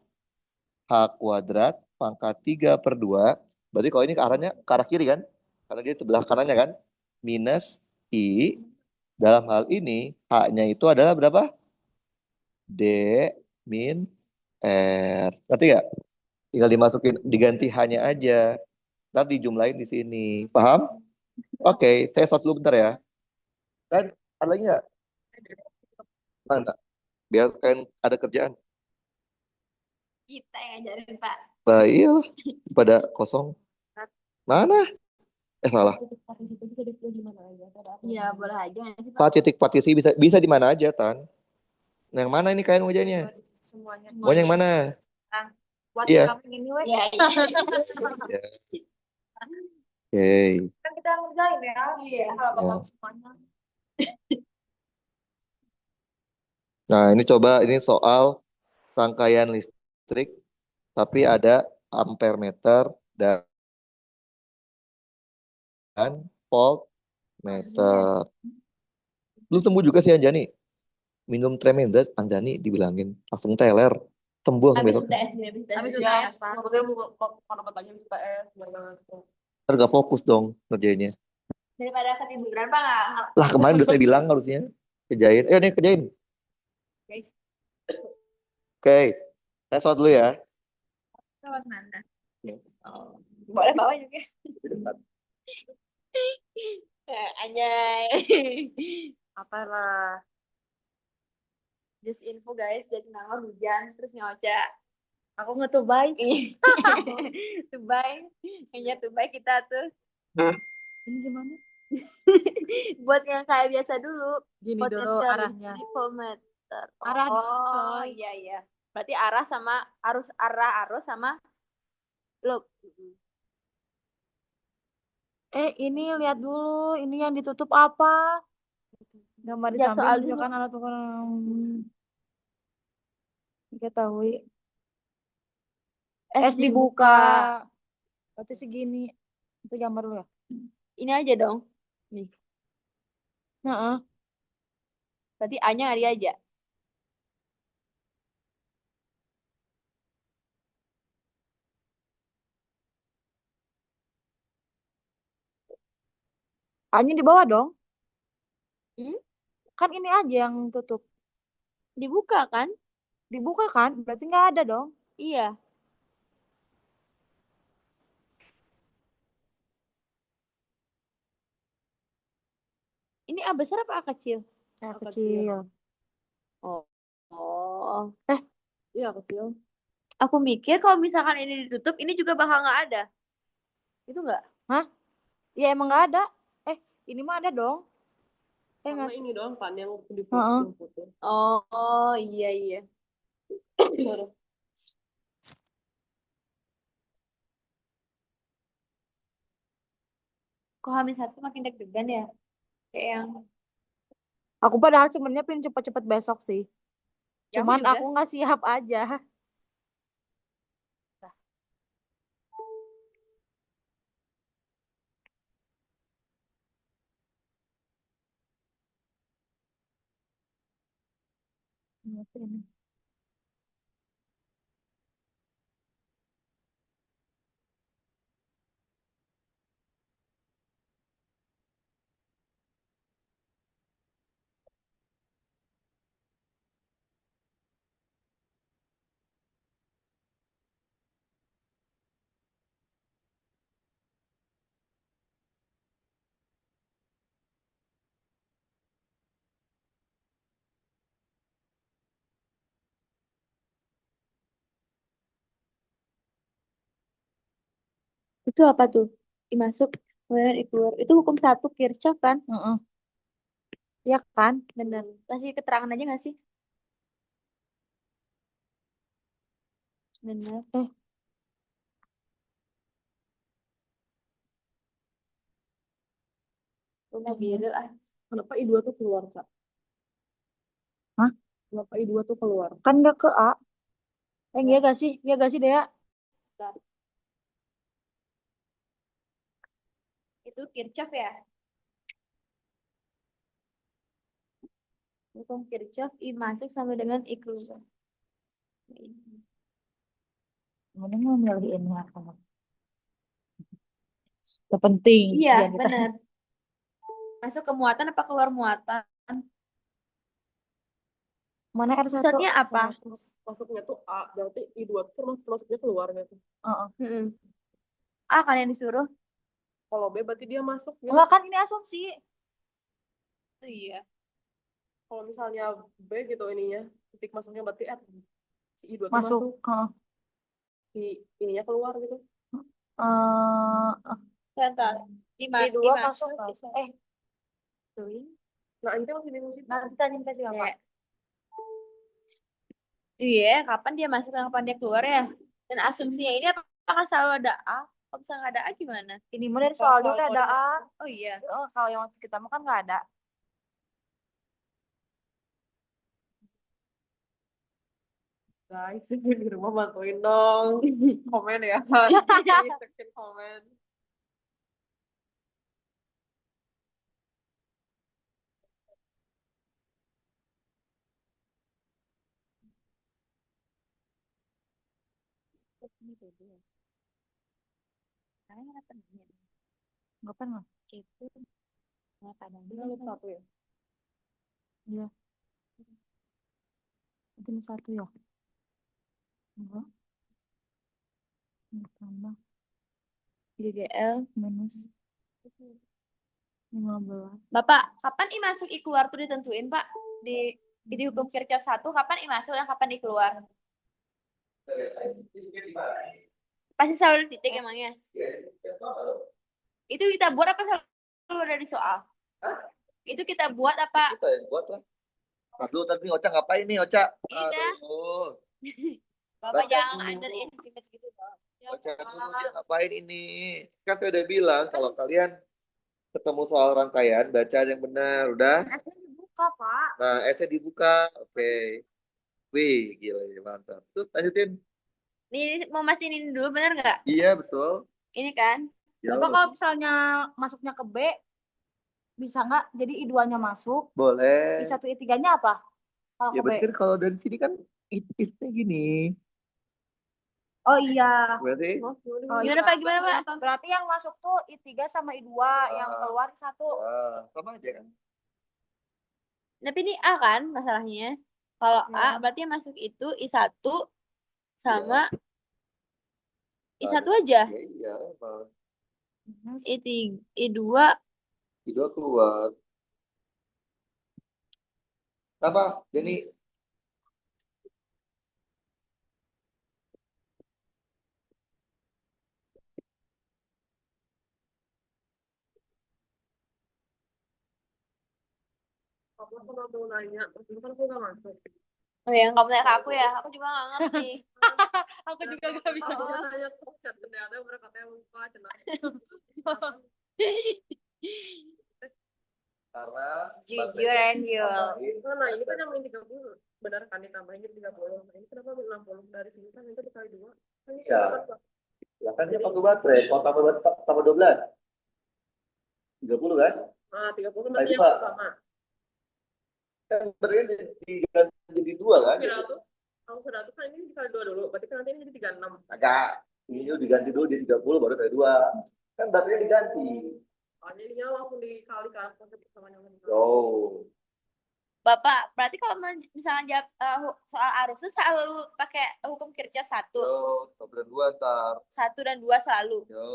H kuadrat pangkat 3/2. Berarti kalau ini ke arahnya ke arah kiri kan? Karena dia sebelah kanannya kan? Minus I. Dalam hal ini, H-nya itu adalah berapa? D min R. Ngerti nggak? Tinggal dimasukin, diganti H-nya aja. Ntar dijumlahin di sini. Paham? Oke, saya stop dulu bentar ya. Dan ada lagi nggak? Mana? Biar kan ada kerjaan. Kita yang ngajarin, Pak. Nah, iyalah. Pada kosong. Mana? Salah. Iya, boleh aja nggak sih, Pak? Pak titik partisi bisa di mana aja, Tan. Yang mana ini kalian ngerjainnya? Semuanya. Mau yang mana? Buat Iya. kami ini weh. Iya, Ya. Oke. Kan kita ngerjain ya. Iya. Kalau bakal Ya. semuanya. Nah, ini coba ini soal rangkaian listrik tapi ada ampere meter dan voltmeter. Lu sembuh juga sih Anjani. Minum Tremendous Anjani dibilangin langsung teler. Sembuh langsung habis besok. UTS ini, habis Habis UTS. UTS, Pak. Maksudnya kalau katanya bisa Ntar gak fokus dong ngerjainnya. Daripada ketiduran, Pak, nggak, Lah kemarin udah saya bilang harusnya. Kerjain. Nih kerjain. guys. Oke. Saya sholat dulu ya. Lewat mana? Oh. Boleh bawa juga. Anjay. Apalah. Just info guys, jadi nangor hujan terus nyoca. Aku ngetubay. Tubay, hanya tubay kita tuh. Ini gimana? Buat yang kayak biasa dulu. Gini dulu Potensial arahnya. listrik voltmeter. Arah dulu, Oh, coy. iya iya. Berarti arah sama arus sama loop. Ini lihat dulu. Ini yang ditutup apa? Gambar di Jawab samping soal menunjukkan dulu. alat ukur. Diketahui. S dibuka. Berarti segini. Itu gambar dulu ya? Ini aja dong. Nih. Nah, Berarti A-nya hari aja. A-nya di bawah dong. Hmm? Kan ini aja yang tutup. Dibuka kan? Dibuka kan? Berarti nggak ada dong. Iya. Ini A besar apa A kecil? A A kecil. Oh. Oh. Iya kecil. Aku mikir kalau misalkan ini ditutup, ini juga bakal nggak ada. Itu nggak? Hah? Ya emang nggak ada. Ini mah ada dong. Karena Nggak? ini doang kan yang Heeh. diputus. Oh, iya iya. Kok hamil satu makin deg-degan ya? Kayak yang Aku padahal sebenarnya pengen cepet-cepet besok sih. ya aku Cuman juga. aku nggak siap aja. Ini. Itu apa tuh? I masuk, kemudian I keluar. Itu hukum satu Kirchhoff kan? Heeh. Ya kan? Bener. Kasih keterangan aja nggak sih? Bener. Rumah biru ah. Kenapa I2 tuh keluar, Kak? Hah? Kenapa I2 tuh keluar? Kan nggak ke A. Iya gak sih? Iya gak sih, Dea? Itu Kirchhoff ya? Hukum Kirchhoff I masuk sama dengan I keluar. Kemudian mau milih ini apa? Terpenting. Iya, Yang kita. bener. Masuk ke muatan apa keluar muatan? Mana R1? Pusatnya apa? Masuknya tuh A, berarti I2 tuh masuknya keluar gitu. Heeh. Mm-mm. A kan yang disuruh? Kalau B berarti dia masuk gitu. Enggak kan ini asumsi. Oh, iya. Kalau misalnya B gitu ininya, titik masuknya berarti R. Si I2 tuh Masuk. masuk, Heeh. si ininya keluar gitu. Sebentar. I2 I masuk. masuk. Nah, ini masih bingung sih. Nanti tanya ke siapa? Kayak, iya, kapan dia masuk dan kapan dia keluar ya? Dan asumsinya ini apakah selalu ada A? Kalau misalnya nggak ada A gimana? Ini mah dari soalnya udah ada A. Oh iya. Kalau yang waktu kita mah kan nggak ada. Guys, di rumah bantuin dong. Komen ya. Di section komen. Nggak pernah. Itu nggak kadang Ini lu satu ya. Iya. Itu ini satu ya. Enggak. Tambah DDL. minus 15. Bapak, kapan I masuk I keluar tuh ditentuin, Pak? Di hukum Kirchhoff 1, kapan I masuk dan kapan I keluar? Pasti selalu ada titik emangnya. Itu kita buat apa selalu ada di soal? Itu kita buat apa? Kita yang buat lah. Aduh, tadi Ocha ngapain nih, Ocha? Ini dah. Aduh, Bapak Baca jangan dulu. underestimate gitu dong. Ocha dulu dia ngapain ini? Kan saya udah bilang kalau kalian ketemu soal rangkaian, baca yang benar, udah. S-nya dibuka, Pak. Nah, S-nya dibuka, oke. Wih, gila ya, mantap. Terus lanjutin. Nih mau masinin dulu bener nggak? Iya, betul. Ini kan? Yo, Bapak kalau misalnya masuknya ke B, bisa nggak? Jadi I2-nya masuk, boleh. I1, I3-nya apa? Kalau Ya ke B. berarti kan kalau dari sini kan it-nya gini. Oh iya. Berarti Oh Gimana iya. Pak? Gimana Pak? Berarti yang masuk tuh I3 sama I2, yang keluar satu. sama aja kan? Tapi ini A kan masalahnya. Kalau A Ya. berarti yang masuk itu I1 sama I1 Ada. aja. Ya iya, emang. I3, I2 Itu keluar. Apa? Jadi Aku cuma mau nanya, terus kan aku gak masuk. Oh yang kamu tanya ke aku ya, aku juga gak ngerti. Aku juga gak bisa. Aku tanya kok chat ternyata mereka katanya lupa cenah. karena Jujur and you. Nah ini kan yang main 30, benar kan ditambahin jadi 30. Nah ini kenapa 60 dari sini kan itu dikali 2. Kan ini Iya. sama, Pak. Ya kan dia pakai baterai. Kalau tambah 12. 30 kan? Nah 30 Nah, berarti itu, yang Pak. pertama. Kan baterainya diganti jadi 2 kan? Aku kira tuh kan ini dikali 2 dulu, berarti kan nanti ini jadi 36. Agak. Ini diganti dulu jadi 30 baru kali 2. Kan baterainya diganti. Soalnya ini langsung dikali kan konsep persamanya. Oh. Bapak, berarti kalau misalnya jawab soal arus itu selalu pakai hukum Kirchhoff satu. Yo, 1 dan 2 ntar. 1 dan 2 selalu. Yo.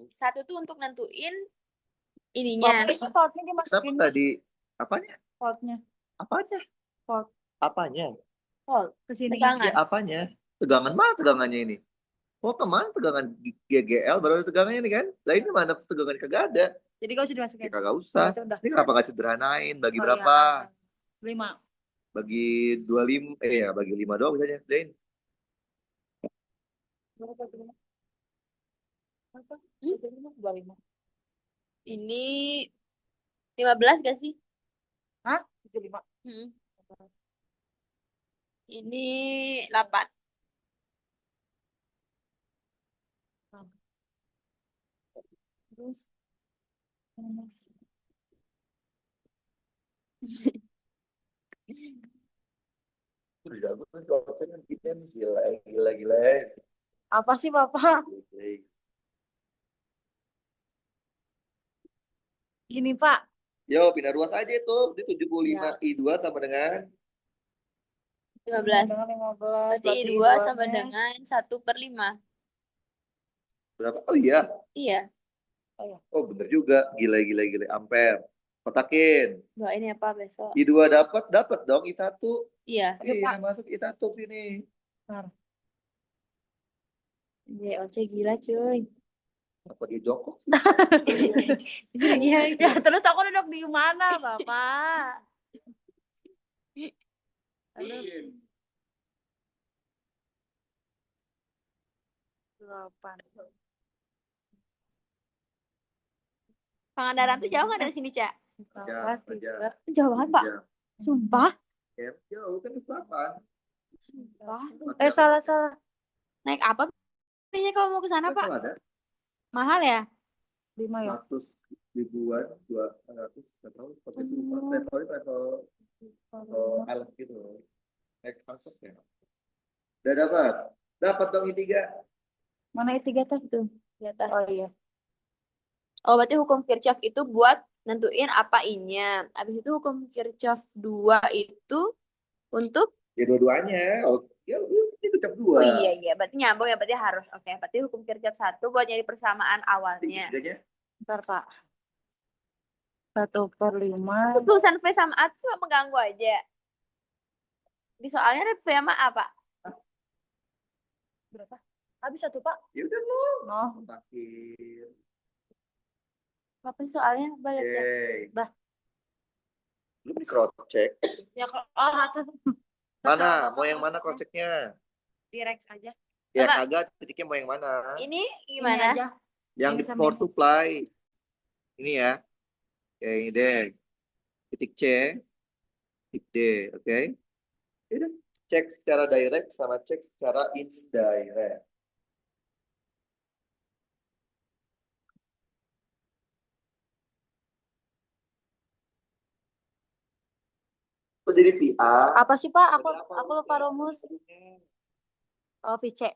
1 tuh untuk nentuin ininya. Voltnya Kenapa dimasukin nggak di apanya? voltnya. Apanya? Volt Apanya? Volt, ke sini. tegangan. Ya apanya? Tegangan mana tegangannya ini? Oh teman tegangan GGL baru ada tegangannya nih kan? Lah ini mana tegangan kagak ada? Jadi gak usah Ya dimasukin. kagak usah. Berarti udah. Ini kenapa nggak sederhanain? Bagi Oh, berapa? iya. 5. Bagi 25, ya bagi 5 doang misalnya. Zain. Berapa? 25. Ini 15 gak sih? Hah? 75. Hmm. Ini 8. Terus. Udah jago kan jawabnya kan kita gila gila gila. Apa sih Bapak? Gini Pak. Yo pindah ruas aja itu. Di 75 I2 sama dengan 15. Dengan 15. Berarti I2 sama dengan 1/5. berapa? Oh iya. Iya. Oh bener juga. Gila gila gila. Ampere. Kotakin. Wah, ini apa besok? I2 dapat dong I1. Iya. Iya masuk I1 sini. JOC gila cuy. Apa dia jongkok? Iya, ya, terus aku duduk di mana, Bapak? Halo. 8. Pangandaran tuh jauh nggak dari sini, Cak? Jam. Jauh banget, Pak. Sumpah. Jauh kan di selatan. Sumpah. Salah. Naik apa biasanya kalau mau ke sana, Pak? Ada Mahal ya? 5 ya? 100 ribuan, 200, nggak tahu. Pakai travel alat gitu. Naik angkot ya. Udah dapat. Dapat dong I3. Mana I3 tuh? Di atas. Oh iya. Oh, berarti hukum Kirchhoff itu buat nentuin apa I-nya. Habis itu hukum Kirchhoff 2 itu untuk Ya dua-duanya. Oh, ya ini tetap 2. Oh iya, berarti nyambung ya, berarti harus. Oke, berarti hukum Kirchhoff 1 buat nyari persamaan awalnya. Tiganya. Bentar, Pak. 1/5. Tulisan V sama A cuma mengganggu aja. Di soalnya ada V sama A, Pak. Berapa? Habis 1, Pak. Ya udah lo. Oh. Kotakin. Apa sih soalnya? Balik ya. Bah. Lu di cross check. Ya tuh. Mana? Mau yang mana cross checknya? Direct aja. Ya Apa? kagak, titiknya mau yang mana? Ini Ini gimana? aja. Yang di Ini power sambil. supply. Ini ya. Oke, ini deh. Titik C. Titik D, oke. Udah. Cek secara direct sama cek secara indirect. Itu jadi VA. Apa sih, Pak? Berapa? Aku lupa rumus. Oh, VC.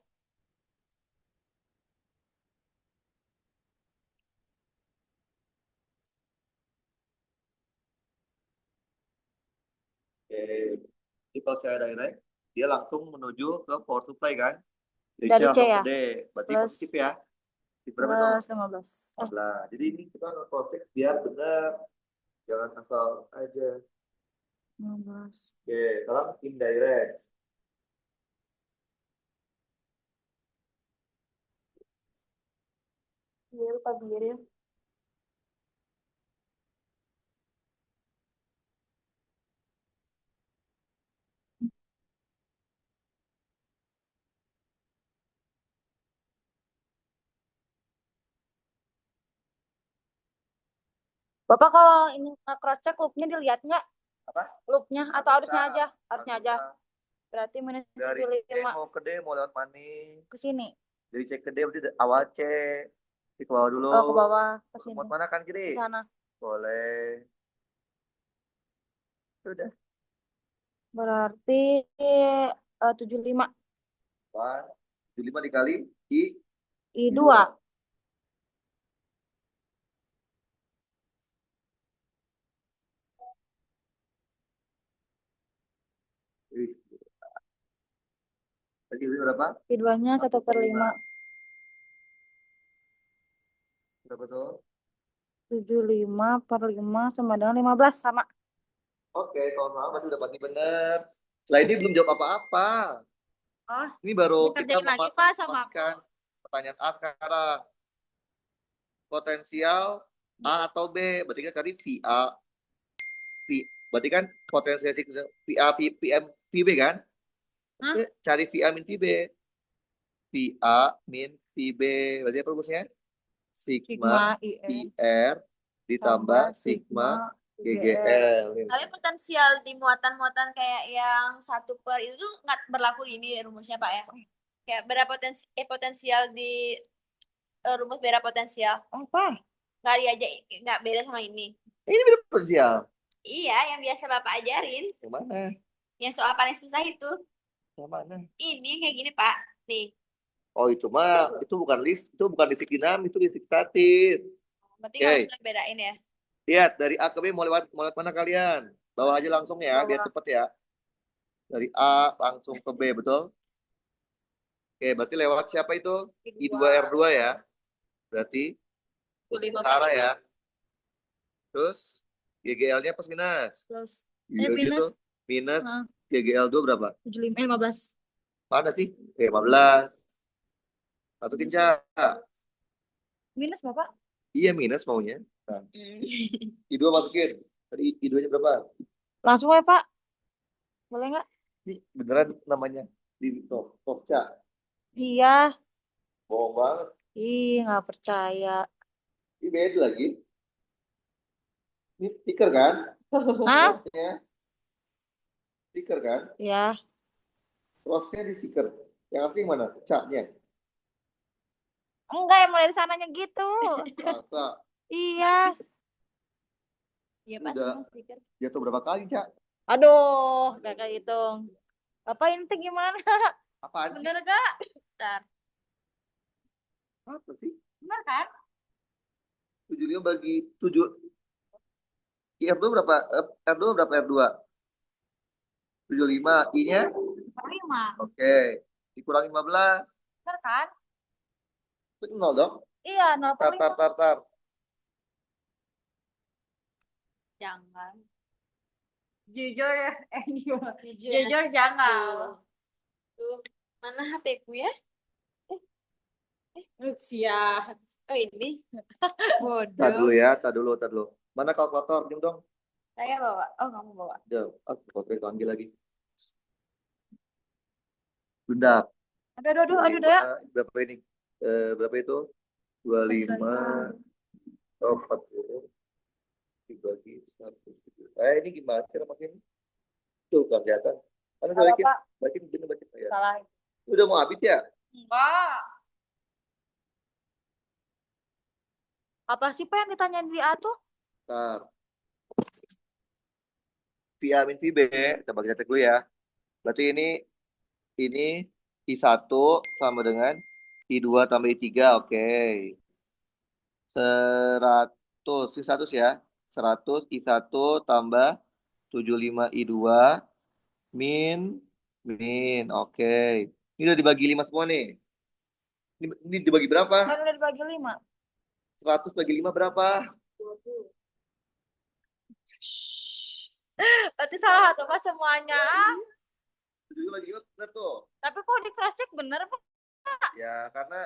Jadi kalau secara direct, dia langsung menuju ke power supply kan. Dari C Dari C langsung ya. ke D. Berarti Plus positif ya. Di berapa tuh? plus 15. 14. Jadi ini kita nge-cross-check biar benar. Jangan asal aja. 15. Oke, sekarang indirect. Iya, lupa biar ya. Bapak kalau ini cross check loopnya dilihat nggak? Apa? Loopnya atau harusnya Bisa, aja? Harusnya aja. bisa. Berarti minus Dari C 75 mau ke D mau lewat mana? ke sini. Dari C ke D berarti awal C. Di ke bawah dulu. Oh, ke bawah ke sini. Mau mana kan kiri? Ke sana. Boleh. Sudah. Berarti 75 75 dikali I I2. Ih, Tadi berapa? I2-nya 1/5. Berapa tuh? 75/5 sama dengan 15 sama. Oke, kalau sama berarti udah pasti benar. Setelah ini belum jawab apa-apa. Oh, Ini baru kita dikerjain lagi Pak sama aku. memastikan pertanyaan A sekarang. Potensial A atau B, berarti kan tadi VA, berarti kan potensial VA, VM, VB kan? Hah? Oke, cari VA min VB. VA min VB, berarti apa rumusnya? Sigma Sigma IN IR ditambah sigma GGL. Tapi potensial di muatan-muatan kayak yang 1/, itu tuh nggak berlaku di ini rumusnya Pak ya. Kayak berapa potensial di rumus beda potensial. Apa? Nggak diajak, nggak beda sama ini. Ini beda potensial. Iya, yang biasa Bapak ajarin. Yang mana? Yang soal paling susah itu. Yang mana? Ini kayak gini Pak. Nih, Oh itu mah, itu bukan listrik dinamis, itu listrik statis. berarti Oke. nggak usah bedain ya. Lihat dari A ke B mau lewat mana kalian? Bawa aja langsung ya, biar Bawah. cepet ya. Dari A langsung ke B, betul? Oke, berarti lewat siapa itu? I2R2 ya. Berarti utara ya. Terus GGL-nya plus minus. Plus Iya minus. gitu. Minus Nah. GGL2 berapa? 15. Mana sih? Oke, 15. Masukin Cak. Minus Bapak? Iya minus maunya. Nah, I2 masukin. Tadi I2-nya berapa? Langsung ya Pak. Boleh nggak? Ini beneran namanya di Cak. Iya. Bohong banget. Ih, nggak percaya. Ini beda lagi. Ini stiker kan? Hah? Crossnya. Stiker kan? Ya. Crossnya di stiker. Yang asli yang mana? Caknya. Enggak, yang mulai dari sananya gitu. Masa Iya. Iya Pak, Udah. sama stiker. jatuh berapa kali, Cak? Aduh, kakak hitung. Bapak ini tuh gimana? Apaan sih? Bener gak? Bentar. Apa sih? Bener kan? 75 bagi 7. R2 berapa? R2 berapa R2? 75. I-nya? 5. Oke. Dikurangi 15. Bener kan? Itu 0 dong. Iya, Tar, 0/5. tar, tar, tar. Jangan. Jujur ya. Jujur. Jujur jangan. Tuh, mana HP-ku ya? Siap. Oh ini. Tar dulu Bodoh. ya, tar dulu. Mana kalkulator? Diam dong. Saya bawa. Oh, kamu bawa. Jauh. Kalkulator panggil lagi. Bunda. Aduh, daya. Berapa ini? Berapa itu? 25. Oh, 40. Dibagi 1. Ini gimana cara pakai ini? Tuh, kan kelihatan. Mana Salah, balikin? Pak. Balikin ya. Salah. Udah mau habis ya? Enggak. Apa sih Pak yang ditanyain di A tuh? Ntar. VA min VB, coba kita cek dulu ya. Berarti ini I1 sama dengan I2 tambah I3, oke. 100, ini 100 ya. 100 I1 tambah 75 I2 min, min. Oke. Ini udah dibagi 5 semua nih. Ini dibagi berapa? Kan udah dibagi 5. 100 bagi 5 berapa? Berarti salah satu Pak semuanya. 7 bagi 5 benar tuh. Tapi kok di cross check bener Pak? Ya, karena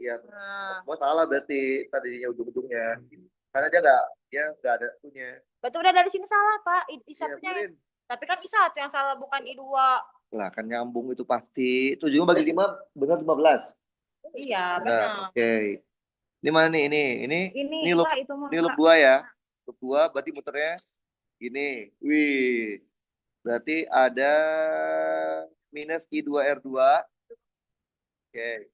ya Nah, semua salah berarti tadinya ujung-ujungnya. Karena dia nggak ada itunya. berarti udah dari sini salah Pak. I Iya, satunya. benerin. Tapi kan I1 yang salah bukan I2. Lah kan nyambung itu pasti. 7 bagi 5 benar 15. Iya, Benar, benar. oke. Ini mana nih? Ini loop, enggak itu mah ini loop enggak. 2 ya. Loop 2 berarti muternya gini. Wih. Berarti ada minus I2R2. Oke.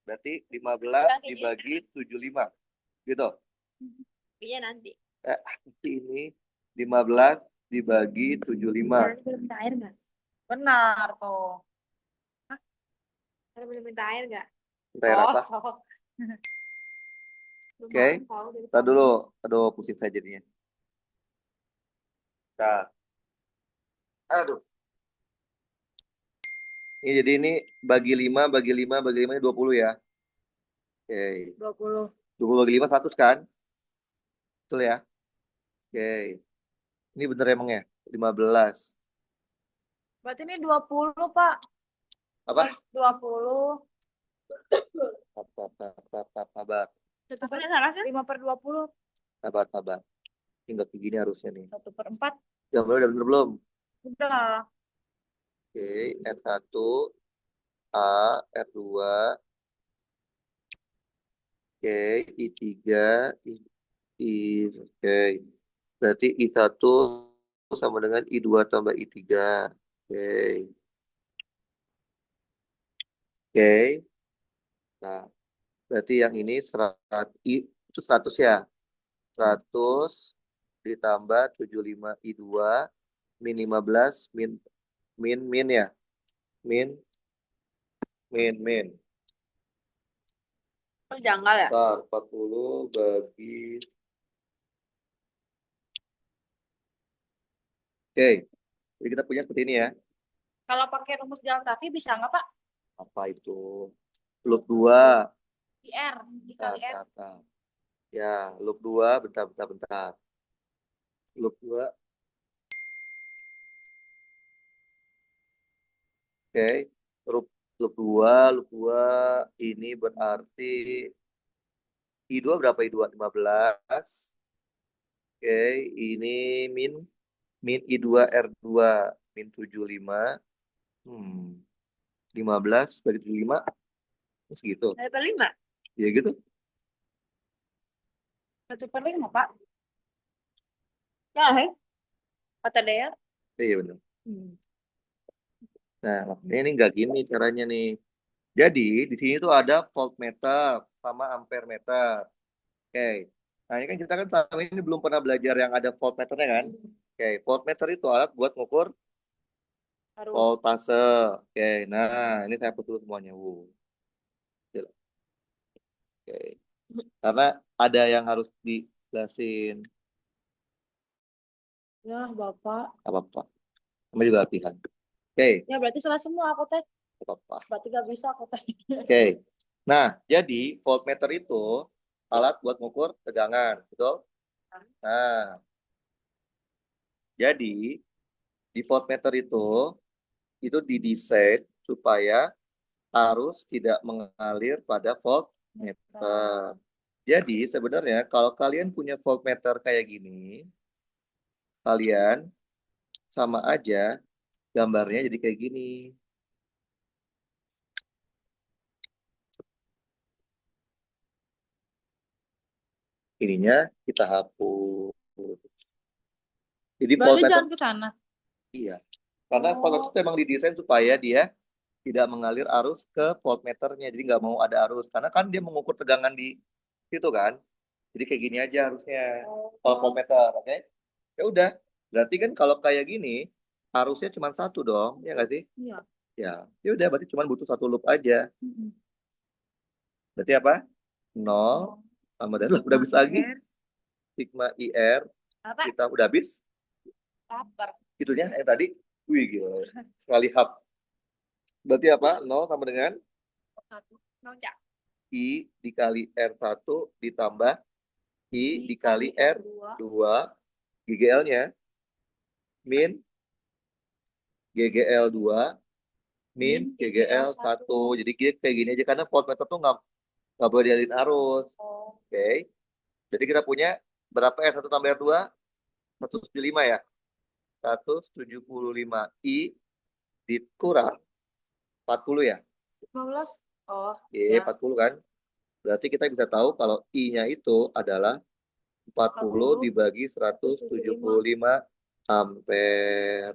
Berarti 15 dibagi 75. Gitu. Iya nanti. Ini 15 dibagi 75. Nanti boleh minta air nggak? Benar tuh. Nanti boleh minta air nggak? Kita air apa? Oke. Kita dulu. Aduh, pusing saya jadinya. Nah. Aduh. Ini jadi ini bagi 5, bagi 5, bagi 5 ini 20 ya. Oke. 20. 20 bagi 5, 100 kan? Betul ya? Oke. Ini bener emang ya? 15. Berarti ini 20 Pak. Apa? 20. Sabar. Apanya salah sih? 5/20. Sabar. Tinggal begini harusnya nih. 1/4. Ya, udah bener belum? Udah. Oke, R1, A, R2, oke, I3, oke. Berarti I1 sama dengan I2 tambah I3. Oke. Oke. Nah, berarti yang ini itu 100 ya. 100 ditambah 75 I2 min 15 min ya. Min. Oh, janggal ya? Bentar, 40 bagi. Oke. Jadi kita punya seperti ini ya. Kalau pakai rumus jalan kaki bisa nggak Pak? Apa itu? Loop 2. IR dikali R. Bentar. Ya, loop 2, bentar. Loop 2. Oke. Loop 2 ini berarti I2 berapa I2? 15. Oke, ini min I2 R2 min 75. 15 bagi 75 segitu. Dari per 5. Ya gitu. 1/5 Pak. Ya, hei. Kata Dea. Iya benar. Nah, makanya ini nggak gini caranya nih. Jadi di sini tuh ada voltmeter sama ampere meter. Oke. Nah, ini kan kita kan selama ini belum pernah belajar yang ada voltmeternya kan? Oke, voltmeter itu alat buat ngukur Harus. voltase. Oke, nah ini saya putus semuanya. Oke. Karena ada yang harus dijelasin. Ya Bapak. Apa-apa. Sama juga latihan. Oke, Ya berarti salah semua aku teh. apa-apa. Berarti gak bisa aku teh. Oke. Nah, jadi voltmeter itu alat buat ngukur tegangan, betul? Nah, jadi di voltmeter itu didesain supaya arus tidak mengalir pada voltmeter. Jadi sebenarnya kalau kalian punya voltmeter kayak gini, kalian sama aja gambarnya jadi kayak gini. Ininya kita hapus. Jadi Berarti voltmeter jangan ke sana. iya. Karena voltmeter itu emang didesain supaya dia tidak mengalir arus ke voltmeternya. Jadi nggak mau ada arus. Karena kan dia mengukur tegangan di situ kan. Jadi kayak gini aja harusnya. Kalau voltmeter, oke? Ya udah. Berarti kan kalau kayak gini, arusnya cuma satu dong. Ya nggak sih? Iya. Ya udah. Berarti cuma butuh satu loop aja. Berarti apa? 0 sama dan udah habis lagi. Sigma IR. Apa? Kita udah habis. Lapar. Itunya yang tadi. Wih, gila. Sekali hap. Berarti apa? 0 sama dengan Satu. Mau cak. I dikali R1 ditambah I dikali dua. R2. GGL-nya min GGL2 min GGL1. Jadi kayak gini aja karena voltmeter tuh nggak boleh dialin arus. Oh, Oke. Jadi kita punya berapa R1 tambah R2? 175 ya. 175 I dikurang 40 ya. 15. Oh, Oke, ya. 40 kan. Berarti kita bisa tahu kalau I-nya itu adalah 40 dibagi 175 ampere.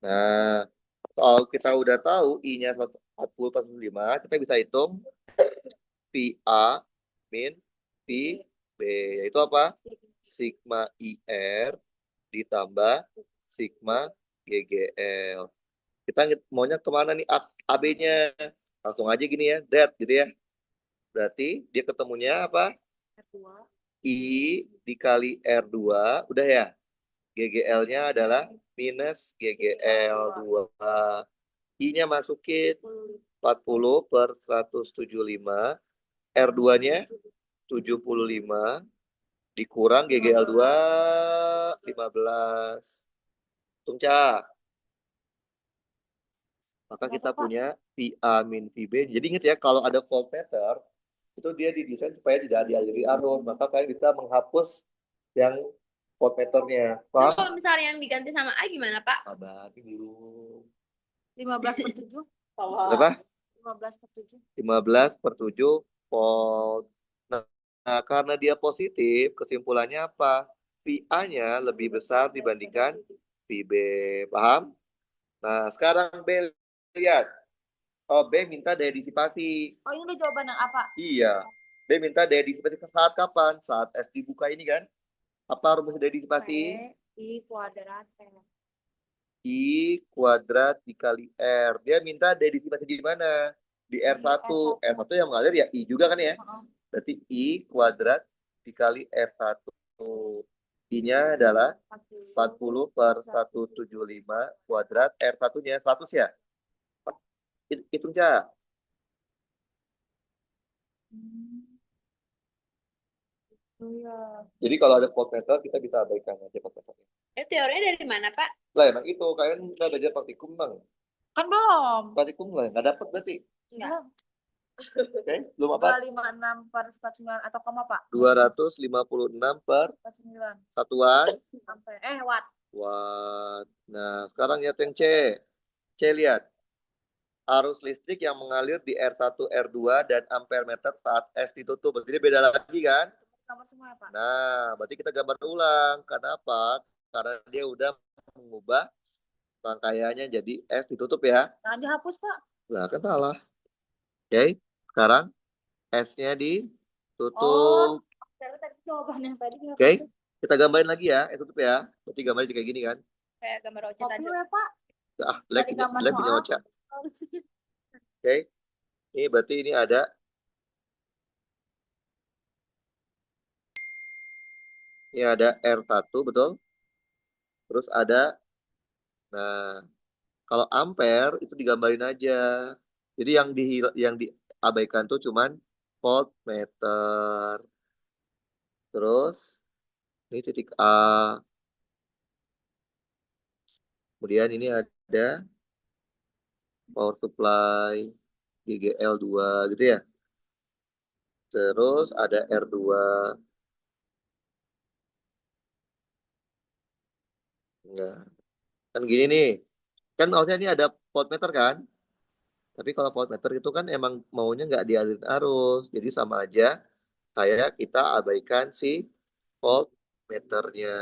Nah, kalau kita udah tahu I-nya 40 per 5, kita bisa hitung PA min PB. Yaitu apa? Sigma IR ditambah sigma GGL. Kita maunya kemana nih AB-nya? Langsung aja gini ya, that gitu ya. Berarti dia ketemunya apa? R2. I dikali R2, udah ya. GGL-nya adalah minus GGL2. I-nya masukin 40 per 175. R2-nya 75 dikurang GGL2 15. Hitung, Cak. Maka kita punya PA min PB. Jadi ingat ya, kalau ada voltmeter, itu dia didesain supaya tidak dialiri arus. Maka kalian bisa menghapus yang voltmeternya. Terus Paham? kalau misalnya yang diganti sama A gimana, Pak? Sabar dulu. 15 per 7. Salah. Berapa? 15 per 7. 15 per 7 volt. Nah, karena dia positif, kesimpulannya apa? PA-nya lebih besar dibandingkan PB. Paham? Nah, sekarang B lihat. Oh, B minta daya disipasi. Oh, ini udah jawaban yang apa? Iya. B minta daya disipasi saat kapan? Saat S dibuka ini kan? Apa rumus daya disipasi? I kuadrat R. I kuadrat dikali R. Dia minta daya disipasi di mana? Di R1. R1 yang mengalir ya I juga kan ya? Berarti I kuadrat dikali R1. I-nya adalah 40 per 175 kuadrat. R1-nya 100 ya? Hitung, Cak. Oh iya. Jadi kalau ada voltmeter, kita bisa abaikan aja voltmeternya. Teorinya dari mana, Pak? Lah emang itu, kalian nggak belajar praktikum bang? Kan belum. Praktikum lah, nggak dapet berarti. Enggak. Oke, belum apa? 256 per 49 atau koma, Pak? 256 per 49 satuan sampai watt. watt. Nah, sekarang ya yang C. C lihat. Arus listrik yang mengalir di R1, R2, dan ampere meter saat S ditutup. Berarti dia beda lagi kan? Gambar semua ya, Pak? Nah, berarti kita gambar ulang. Kenapa? Karena dia udah mengubah rangkaiannya jadi S ditutup ya. Nah, dihapus, Pak. Lah, kan salah. Oke, sekarang S-nya Oh, ditutup. tadi jawabannya tadi. Oke, kita gambarin lagi ya, tutup ya. Berarti gambarnya kayak gini kan. Kayak gambar Oce Kopi tadi. ya, Pak. Ah, lab Dari gambar punya soal. Ocha. Oke, ini berarti ini ada. Ini ada R1, betul? Terus ada, nah, kalau ampere itu digambarin aja. Jadi yang diabaikan tuh cuman voltmeter. Terus ini titik A. Kemudian ini ada power supply GGL2 gitu ya. Terus ada R2. Nah, kan gini nih. Kan maksudnya ini ada voltmeter kan? Tapi kalau voltmeter itu kan emang maunya nggak dialirin arus. Jadi sama aja kayak kita abaikan si voltmeternya.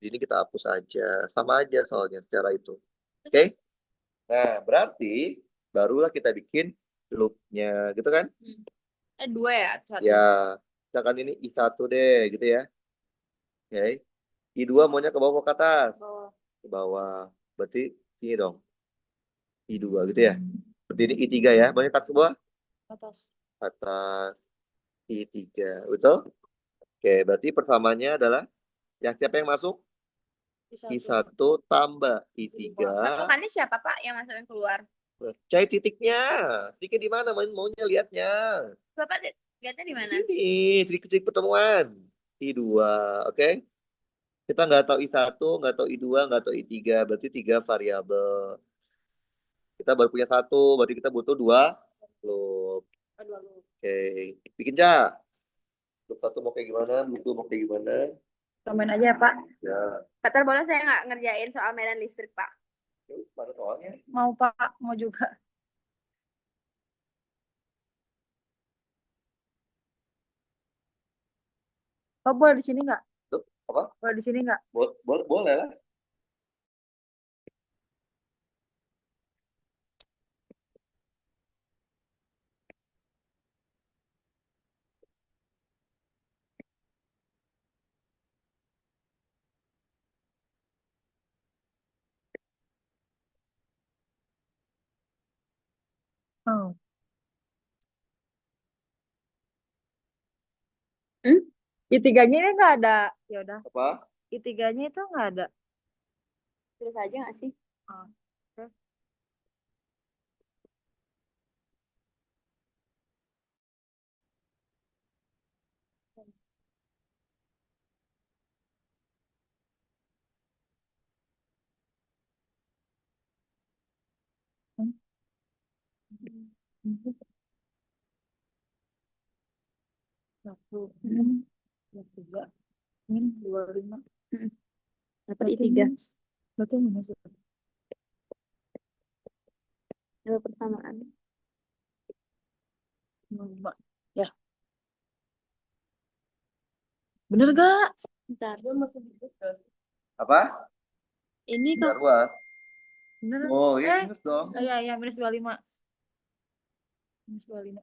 Ini kita hapus aja. Sama aja soalnya secara itu. Oke? Nah, berarti barulah kita bikin loopnya gitu kan? Dua ya? Satu. Ya, misalkan ini I1 deh gitu ya. Oke. I2 maunya ke bawah mau ke atas? Bawah. Ke bawah. Berarti sini dong. I2 gitu ya. Berarti ini I3 ya. Maunya ke atas ke bawah? Atas. Atas. I3. Betul? Oke, berarti persamanya adalah yang siapa yang masuk? I1 tambah I3. Patokannya siapa Pak yang masuk yang keluar? Cari titiknya. Titiknya di mana? Maunya lihatnya. Bapak lihatnya di mana? Ini titik-titik pertemuan. I2, oke? Kita nggak tahu I1, nggak tahu I2, nggak tahu I3. Berarti 3 variabel. Kita baru punya satu, berarti kita butuh 2 loop. Oke, bikin Cak. Loop satu mau kayak gimana? Loop dua mau kayak gimana? Komen aja ya, Pak. Ya, Pak, ntar boleh saya nggak ngerjain soal medan listrik Pak? yuk, mana soalnya? Mau, Pak. Mau juga. Pak, boleh di sini nggak? Tuh, apa? Boleh di sini nggak? Boleh lah. Oh. Hmm? I3-nya ini nggak ada. Ya udah. Apa? I3-nya itu nggak ada. Terus aja nggak sih? Oh. Oke. Hmm. Satu, dua, tiga, ini 25. Dapat I3. Berarti minus satu. Dua persamaan. 25. Ya. Bener gak? Bentar. Apa? Ini Tiga kok ruas. Bener. Oh, iya minus dong. Iya, minus 25. Minus 25.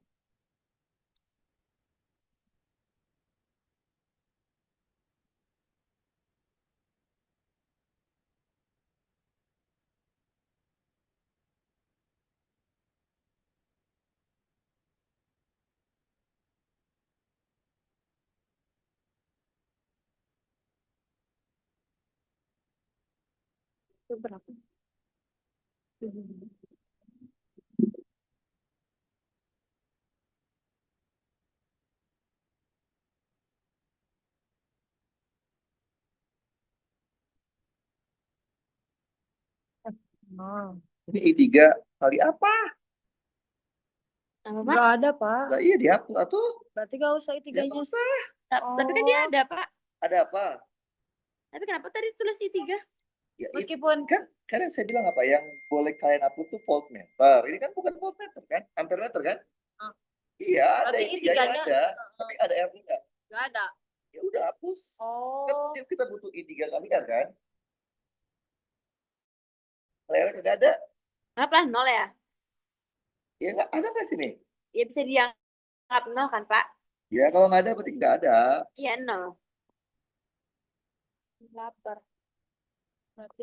Itu berapa? Oh. Ini I3 kali apa? apa Pak? Gak ada, Pak. Lah iya dihapus atuh. Berarti gak usah Ya I3-nya. nggak usah. Tapi kan dia Oh. ada Pak. Ada apa? Tapi kenapa tadi tulis I3? Ya, Meskipun kan yang saya bilang apa yang boleh kalian hapus tuh voltmeter. Ini kan bukan voltmeter kan? Ampermeter kan? Ah. Iya, ada Berarti I3-nya I3-nya ada. Tapi ada R enggak? gak ada. Ya udah hapus. Kan Oh. kita butuh I3 kalian kan? Kalau R nggak ada. Kenapa? Nol ya? Ya nggak ada nggak sini? Ya bisa dianggap nol kan Pak? Ya kalau nggak ada berarti nggak ada. Iya nol. Lapar. Berarti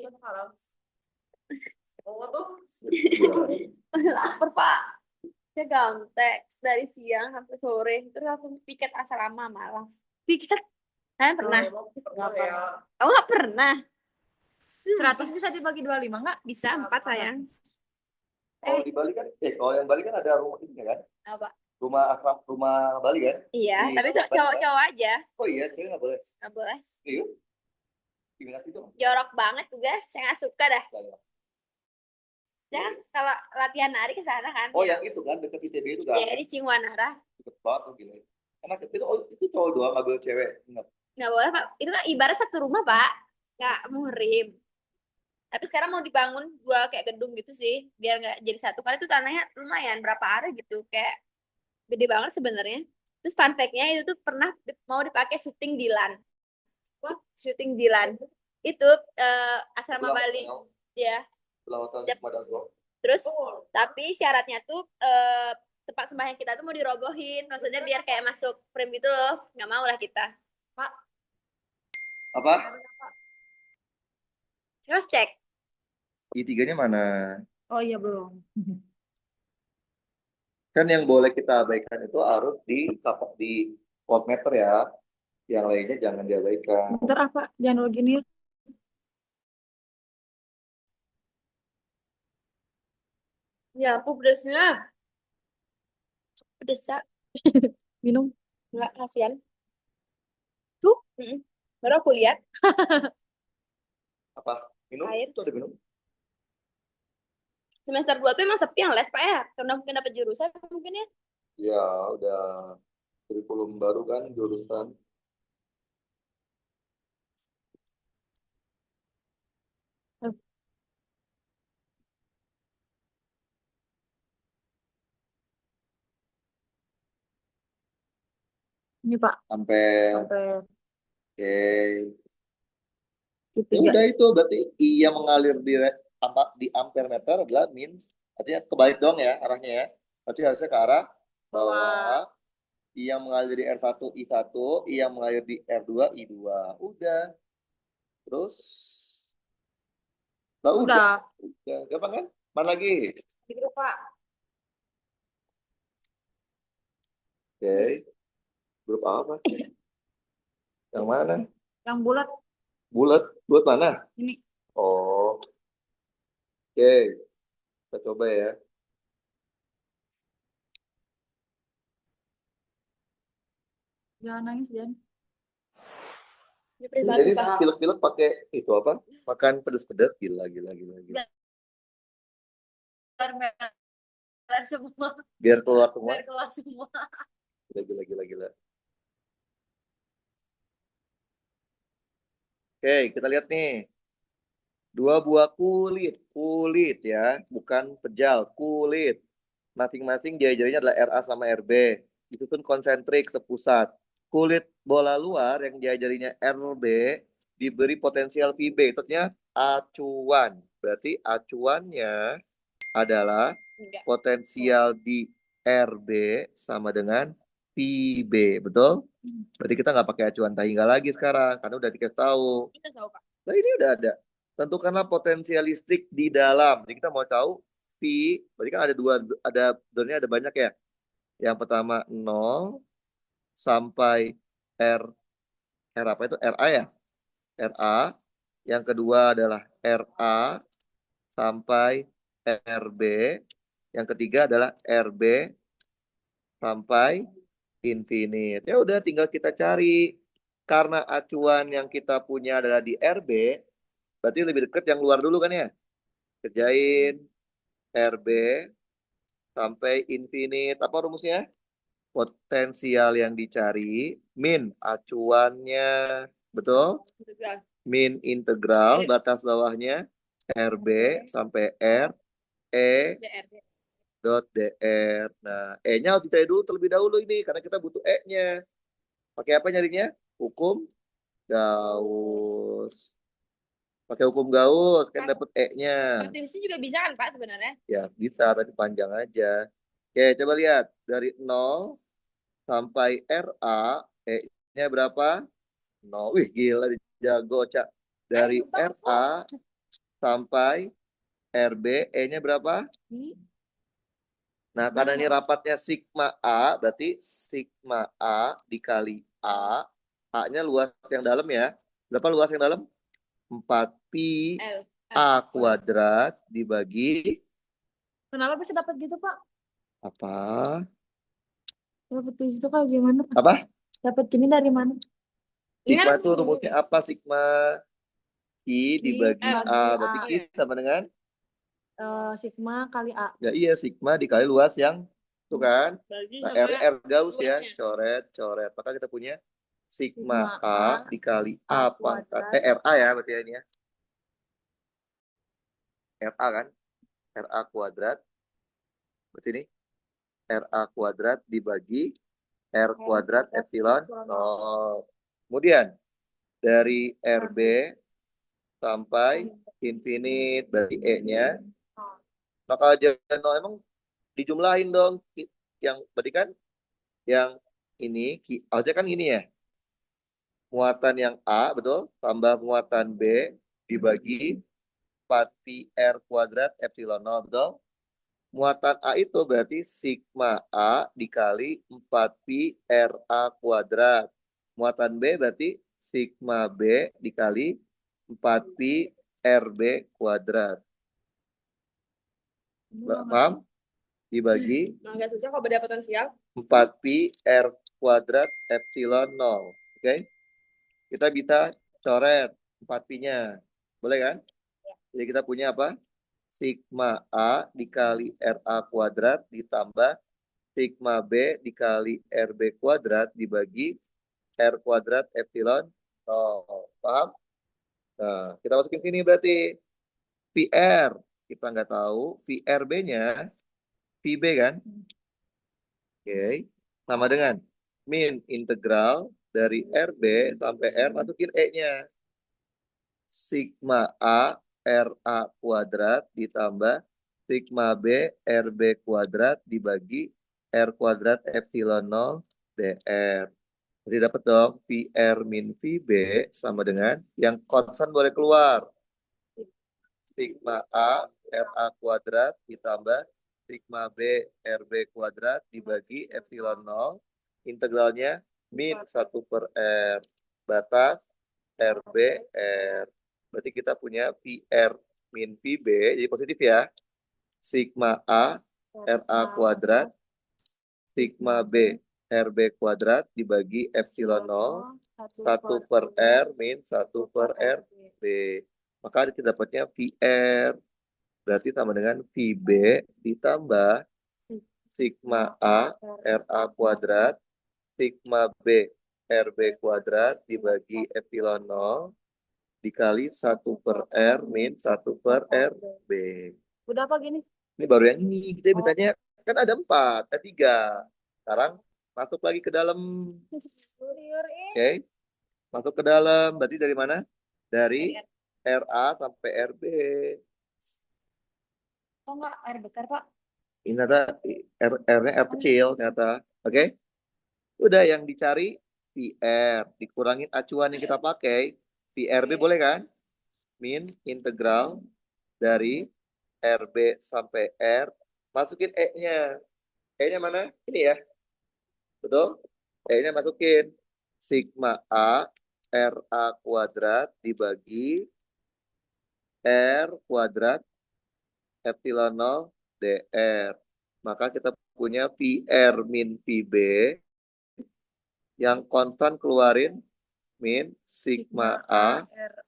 Oh tuh. Lapar Pak. Saya gangtek dari siang sampai sore. Terus langsung piket asrama malas. Piket? Kalian pernah? Nggak pernah. Aku nggak pernah. 100 bisa dibagi 25 nggak? Bisa 4 sayang. Kalau di Bali kan, kalau yang Bali kan ada rumah ini kan? Apa? Rumah Bali kan? Iya, Di tapi Bali, cowok-cowok aja. Oh iya, cewek nggak boleh. Nggak boleh. Iya. Gimana itu? Jorok banget tuh guys. Saya nggak suka dah. Jangan kalau latihan nari ke sana kan. Oh yang itu kan dekat ITB itu kan? Ya di Cingwanara. Deket banget tuh gila. Karena itu cowok doang nggak boleh cewek. Ingat. Nggak boleh Pak. Itu kan ibarat satu rumah Pak. Nggak muhrim. Tapi sekarang mau dibangun dua kayak gedung gitu sih. Biar nggak jadi satu. Karena itu tanahnya lumayan. Berapa area gitu. Kayak gede banget sebenarnya. Terus fun fact-nya itu tuh pernah mau dipakai syuting Dilan. Syuting Dilan. Itu asrama Pulau Bali. Hotel. Ya. Pulau Hotel Yap. Madago. Terus tapi syaratnya tuh tempat sembahyang kita tuh mau dirobohin. Maksudnya biar kayak masuk frame gitu loh. Nggak mau lah kita. Apa? Terus cek. I3-nya mana? Oh iya belum. Kan yang boleh kita abaikan itu harus di voltmeter ya. Yang lainnya jangan diabaikan. Bentar apa? Jangan dulu gini ya. Ya ampun pedesnya. Pedes, Cak. Minum. Enggak, kasihan. Tuh. Mm-mm. Baru aku lihat Apa? Minum? air. Itu ada minum? Semester 2 tuh emang sepi yang les, Pak ya? Karena mungkin dapat jurusan mungkin ya. Ya, udah kurikulum baru kan jurusan. Ini Pak. Sampai Sampai oke. Ya tiga. udah itu berarti I yang mengalir di ampere meter adalah min. Artinya kebalik dong ya arahnya ya. Berarti harusnya ke arah bawah. I yang mengalir di R1 I1, I yang mengalir di R2 I2. Udah. Terus lah udah. Udah. Udah. Gampang kan? Mana lagi? Di grup, Pak. Oke. Grup apa? Yang mana? Yang bulat Bulat. Bulat mana? ini. Oh. Oke. Kita coba ya. Jangan nangis, jangan. Ini pedes banget, Jadi Pak. pilek-pilek pakai itu apa? Makan pedas-pedas gila. Biar merah semua. Biar keluar semua. Biar keluar semua. Gila. Oke, kita lihat nih. Dua buah kulit ya, bukan pejal, kulit. Masing-masing jari-jarinya adalah RA sama RB. Disusun konsentrik sepusat. Kulit bola luar yang jari-jarinya RB diberi potensial VB. Itu artinya acuan. Berarti acuannya adalah Enggak. potensial di RB sama dengan VB. Betul? Berarti kita nggak pakai acuan Tahingga lagi sekarang. Karena udah dikasih tahu. Kita tahu, Pak. Nah ini udah ada. Tentukanlah potensial listrik di dalam. Jadi kita mau tahu V, berarti kan ada zonanya ada banyak ya. Yang pertama 0 sampai R apa itu? RA ya? RA. Yang kedua adalah RA sampai RB. Yang ketiga adalah RB sampai infinite. Ya udah tinggal kita cari. Karena acuan yang kita punya adalah di RB, berarti lebih dekat yang luar dulu kan ya? Kerjain RB sampai infinite. Apa rumusnya? Potensial yang dicari min acuannya. Betul? Integral. Min integral batas bawahnya RB sampai R E DR. dot DR. Nah, E-nya harus dicari dulu terlebih dahulu ini karena kita butuh E-nya. Pakai apa nyarinya? Hukum Gauss. Pakai hukum Gauss kan dapat E-nya. Kontribusi juga bisa kan, Pak, sebenarnya? Ya, bisa tapi panjang aja. Oke, coba lihat dari 0 sampai RA, E-nya berapa? 0. Wih, gila jago, Cak. Dari RA sampai RB, E-nya berapa? Nah, karena ini rapatnya sigma A, berarti sigma A dikali A. A-nya luas yang dalam ya. Berapa luas yang dalam? 4pi L. A kuadrat dibagi Kenapa bisa dapat gitu, Pak? apa? Dapat di situ kayak gimana? Apa? Dapat gini dari mana? Sigma itu rumusnya apa? Sigma I dibagi dibagi A. Berarti A. I sama dengan? Sigma kali A. Ya iya, sigma dikali luas yang itu kan. Bagi Nah, sama R Gauss ya. luasnya. Coret. Maka kita punya Sigma sigma A A dikali A pangkat. kuadrat. RA ya berarti ini ya. RA kan. RA kuadrat. Berarti ini. RA kuadrat dibagi R kuadrat epsilon 0. Kemudian dari RB sampai infinite berarti E-nya. Nah kalau jadi 0 emang dijumlahin dong. Yang berarti kan yang ini, harusnya kan ini ya. Muatan yang A, betul? Tambah muatan B dibagi 4pi R kuadrat epsilon 0, betul? muatan A itu berarti sigma A dikali 4pi RA kuadrat. Muatan B berarti sigma B dikali 4pi RB kuadrat. Paham? Dibagi Agak susah kalau beda potensial. 4pi R kuadrat epsilon 0. Oke? Kita bisa coret 4pi-nya. Boleh kan? Jadi kita punya apa? Sigma A dikali RA kuadrat ditambah sigma B dikali RB kuadrat dibagi R kuadrat epsilon 0. Paham? Nah, kita masukin sini berarti VR. Kita nggak tahu. VRB-nya VB kan? Oke. Sama dengan min integral dari RB sampai R, masukin E-nya. Sigma A RA kuadrat ditambah sigma B RB kuadrat dibagi R kuadrat epsilon 0 DR. Jadi dapat dong VR min VB sama dengan yang konstan boleh keluar. Sigma A RA kuadrat ditambah sigma B RB kuadrat dibagi epsilon 0. Integralnya min 1/R. Batas RB R. Berarti kita punya VR min VB. Jadi positif ya. Sigma A RA kuadrat sigma B RB kuadrat dibagi epsilon 0 1/R min 1/RB. Maka kita dapatnya VR berarti sama dengan VB ditambah sigma A RA kuadrat sigma B RB kuadrat dibagi epsilon 0 dikali 1/R min 1/RB. Udah apa gini? Ini baru yang ini. Kita mintanya kan ada 4, ada 3. Sekarang masuk lagi ke dalam. Oke. Masuk ke dalam. Berarti dari mana? Dari RA sampai RB. Oh enggak, air besar, Pak. Ini ada R-nya R kecil ternyata. Oke. Udah yang dicari VR. Dikurangin acuan yang kita pakai. VRB boleh kan? Min integral dari RB sampai R. Masukin E-nya. E-nya mana? Ini ya. Betul? E-nya masukin. Sigma A RA kuadrat dibagi R kuadrat epsilon 0 DR. Maka kita punya VR min VB yang konstan keluarin min sigma A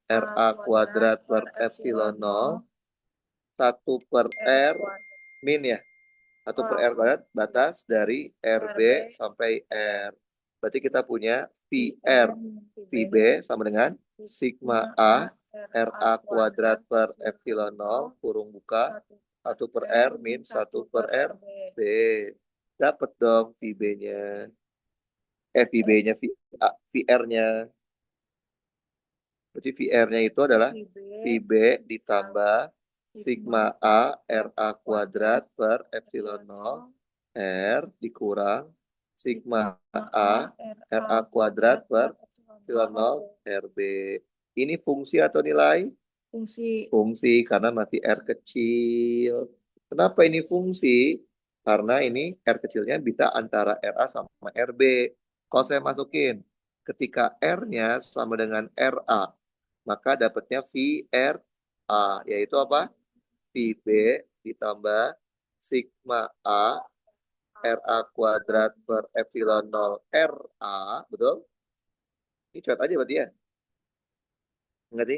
RA kuadrat per epsilon 0 1/R min ya. 1/R kuadrat batas dari RB sampai R. Berarti kita punya VR VB sama dengan sigma A RA kuadrat per epsilon 0 kurung buka 1/R min 1/RB. Dapat dong VB-nya. VB-nya VR-nya. Berarti VR-nya itu adalah VB ditambah sigma A RA kuadrat per epsilon 0 R dikurang sigma A RA kuadrat per epsilon 0 RB. Ini fungsi atau nilai? Fungsi. Fungsi karena masih R kecil. Kenapa ini fungsi? Karena ini R kecilnya bisa antara RA sama RB. Kalau saya masukin ketika R-nya sama dengan RA, maka dapatnya VRA, yaitu apa? VB ditambah sigma A RA kuadrat per epsilon 0 RA, betul? Ini coret aja berarti ya. Ngerti?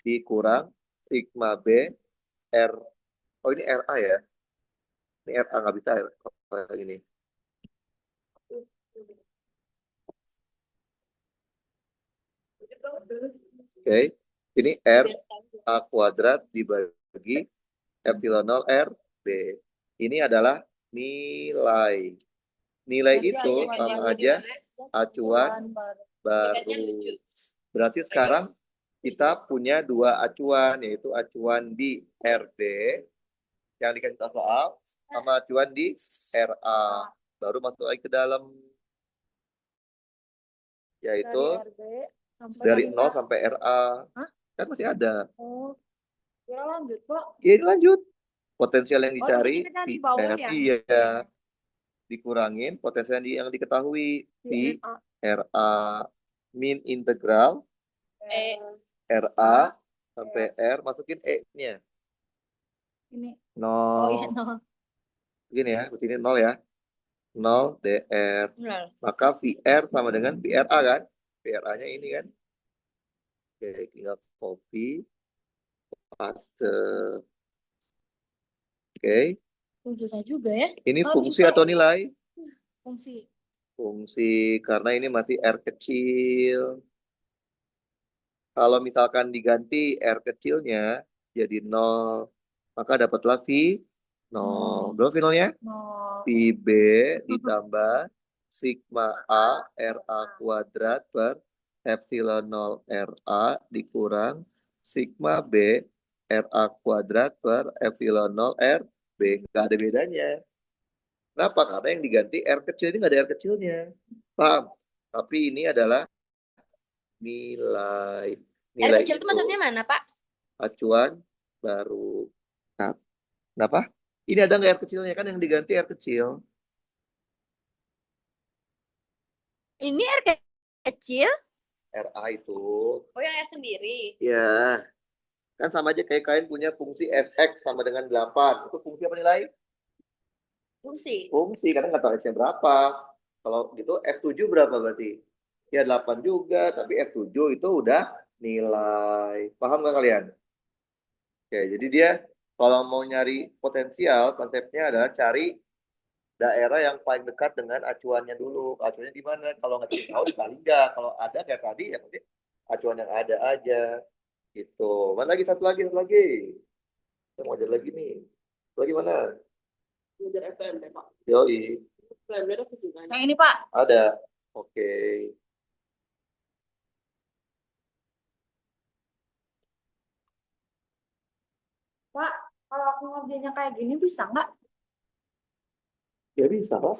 Dikurang sigma B R. Oh ini RA ya. Ini RA nggak bisa kalau ini. Oke. Ini RA kuadrat dibagi epsilon 0 RB. Ini adalah nilai. Nilai itu sama aja acuan baru. Berarti sekarang kita punya 2 acuan, yaitu acuan di RB yang dikasih tahu soal sama acuan di RA. Baru masuk lagi ke dalam, yaitu dari 0 sampai RA. Hah? Kan masih ada. Oh, ya lanjut, Pak. Ya ini lanjut. Potensial yang Oh, dicari jadi kita di bawah VR, ya? iya, dikurangin potensial yang diketahui V RA min integral RA sampai R, masukin E-nya Ini. Oh iya, 0. no. Begini ya, begini 0 ya. 0 DR. Nol. Maka VR sama dengan VRA kan? VRA-nya ini kan. Oke, tinggal copy, paste. Oke, Susah juga ya. ini Oh, fungsi susah atau ya? nilai? Fungsi. Fungsi, karena ini masih R kecil. Kalau misalkan diganti R kecilnya jadi 0, maka dapatlah V 0. Berapa finalnya? No. VB ditambah sigma A RA kuadrat per epsilon 0 RA dikurang sigma B RA kuadrat per epsilon 0 RB. Nggak ada bedanya. Kenapa? Karena yang diganti R kecil ini nggak ada R kecilnya. Paham? Tapi ini adalah nilai. R Nilai kecil itu itu maksudnya mana, Pak? acuan baru. Nah, kenapa? Ini ada nggak R kecilnya? Kan yang diganti R kecil. Ini R kecil? RA itu. Oh, yang R sendiri. Ya, kan sama aja kayak kalian punya fungsi fx sama dengan 8. Itu fungsi apa nilai? Fungsi. Fungsi, karena nggak tahu x-nya berapa. Kalau gitu F7 berapa berarti? Ya 8 juga, tapi F7 itu udah nilai. Paham nggak kalian? Oke, jadi dia kalau mau nyari potensial, konsepnya adalah cari daerah yang paling dekat dengan acuannya dulu. Acuannya di mana? Kalau nggak tahu dikali nggak. Kalau ada kayak tadi, ya berarti acuan yang ada aja. Gitu. Mana lagi satu lagi, satu lagi. Kita mau ajar lagi nih. Satu lagi mana? Belajar FTMB, Pak. Yoi, FTMB ada fisika. Yang ini, Pak. ada. Oke. Pak, kalau aku ngerjainnya kayak gini bisa nggak? Ya bisa, Pak.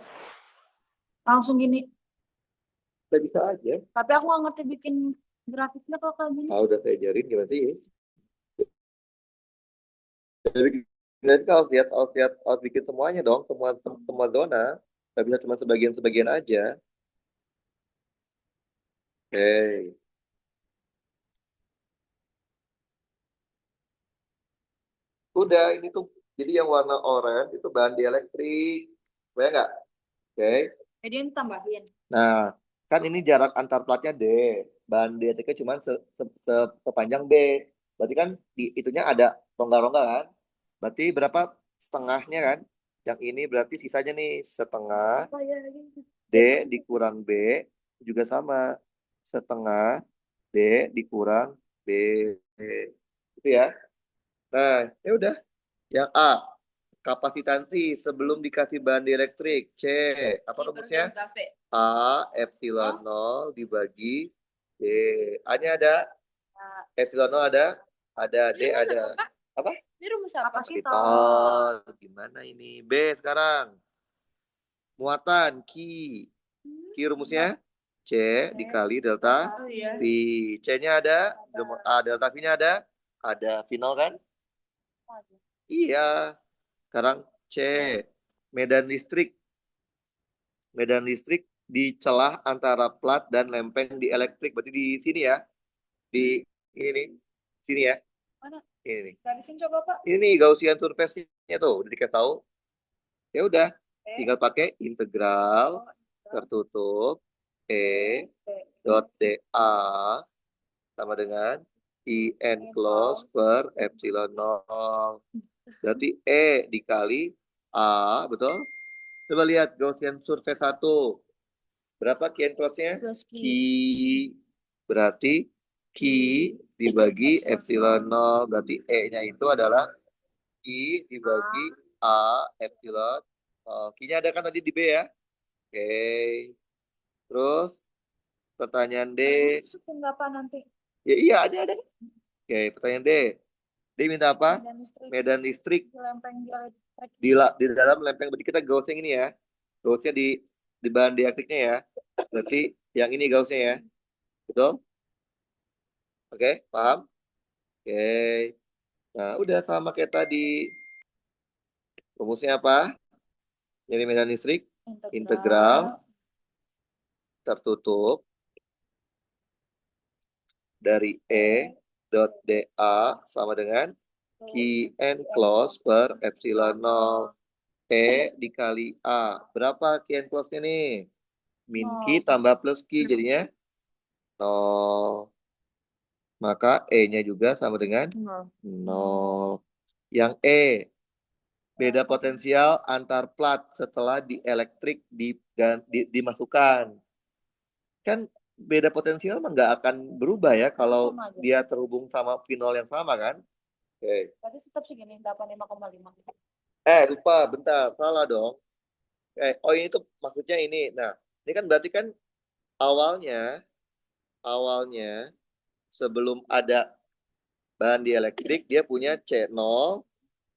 Langsung gini. Kita bisa aja. Tapi aku nggak ngerti bikin grafiknya kalau kayak gini. Ah, udah saya ajarin gimana sih? Jadi nanti kalau harus bikin semuanya dong, semua zona. Nggak bisa cuma sebagian-sebagian aja. Oke. Udah, ini tuh. Jadi yang warna oranye itu bahan dielektrik. Bayang nggak? Oke. Jadi ini tambahin. Nah, kan ini jarak antar platnya D. Bahan dieletriknya cuma sepanjang B. Berarti kan di itunya ada rongga-rongga kan? Berarti berapa setengahnya kan? Yang ini berarti sisanya nih setengah Apa ya? D dikurang B juga sama. Setengah D dikurang B. Itu ya. Nah, ya udah. Yang A, kapasitansi sebelum dikasih bahan dielektrik. C, apa rumusnya? Kafe. A epsilon 0 dibagi D. A-nya ada? Epsilon 0 ada? Ada. D Ini rumus ada. apa, Pak? Apa? Ini rumus apa? Kapasitor. Kapasitor. Gimana ini? B sekarang. Muatan Ki. Ki rumusnya? C dikali delta Oh iya. V. C-nya ada? A delta V-nya ada? Ada. Final kan? Iya. Sekarang C. Medan listrik. Medan listrik di celah antara plat dan lempeng di elektrik. Berarti di sini ya. Di ini nih. Sini ya. Mana? Ini nih. Dari sini coba, Pak. Ini nih Gaussian surface-nya tuh. Udah dikasih tahu. Ya udah. Tinggal pakai integral tertutup E dot dA sama dengan IN close per epsilon 0. Berarti E dikali A, betul? Coba lihat Gaussian surface 1. Berapa Q close-nya? Ki. Berarti Ki dibagi epsilon 0. Berarti E-nya itu adalah I dibagi A epsilon 0. Q-nya ada kan tadi di B ya? Oke. Terus pertanyaan D. Masukin nggak, Pak, nanti? Ya iya ada. Oke, pertanyaan D. D minta apa? Medan listrik. Medan listrik Di lempeng dielektrik. di dalam lempeng. Berarti kita Gauss-nya ini ya. Gauss-nya di bahan dielektriknya ya. Berarti yang ini Gauss-nya ya. Betul? Oke, paham? Oke. Nah, udah sama kayak tadi. Rumusnya apa? Nyari medan listrik integral tertutup dari E dot dA sama dengan Qn close per epsilon 0. E dikali A. Berapa Qn close-nya nih? Min Q tambah plus Q jadinya 0. Maka E-nya juga sama dengan 0. Yang E, beda potensial antar plat setelah dielektrik dimasukkan. Kan beda potensial mah nggak akan berubah ya kalau Sama aja. dia terhubung sama pinol yang sama kan? Oke. Berarti tetap segini 85,5. Lupa, bentar, salah dong. Oh ini tuh maksudnya ini. Nah, ini kan berarti kan awalnya sebelum ada bahan dielektrik dia punya C0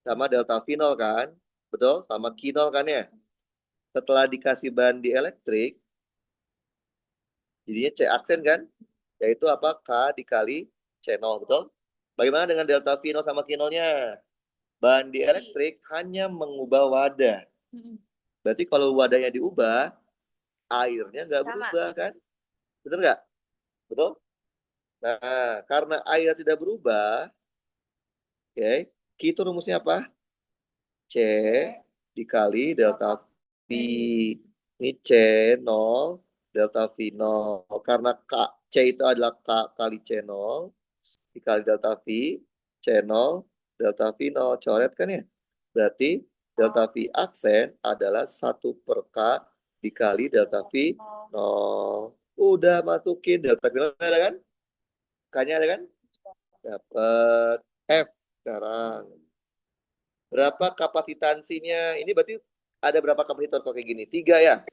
sama delta V0 kan? Betul? Sama Q0 kan ya? Setelah dikasih bahan dielektrik, jadinya C aksen kan? Yaitu apa? K dikali C0, betul? Bagaimana dengan delta V0 sama Q0-nya? Bahan dielektrik hanya mengubah wadah. Berarti kalau wadahnya diubah, airnya nggak Sama. berubah kan? Betul nggak? Betul? Nah, karena air tidak berubah, oke, Q itu rumusnya apa? C dikali delta V. Ini C0 delta V0. Karena C itu adalah K kali C0 dikali delta V, C0 delta V0. Coret kan ya? Berarti delta V aksen adalah 1/K dikali delta V0. Udah masukin delta V0 ada kan? K-nya ada kan? Dapat F sekarang. Berapa kapasitansinya? Ini berarti ada berapa kapasitor kok kayak gini? 3 ya.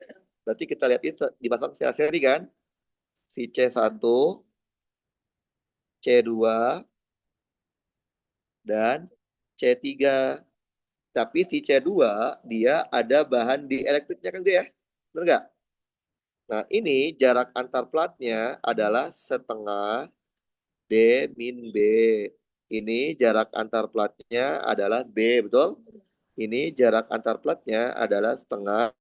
Berarti kita lihat itu dipasang secara seri kan? Si C1, C2, dan C3. Tapi si C2 dia ada bahan di elektriknya kan dia ya? Benar nggak? Nah ini jarak antar platnya adalah setengah D min B. Ini jarak antar platnya adalah B, betul? Ini jarak antar platnya adalah setengah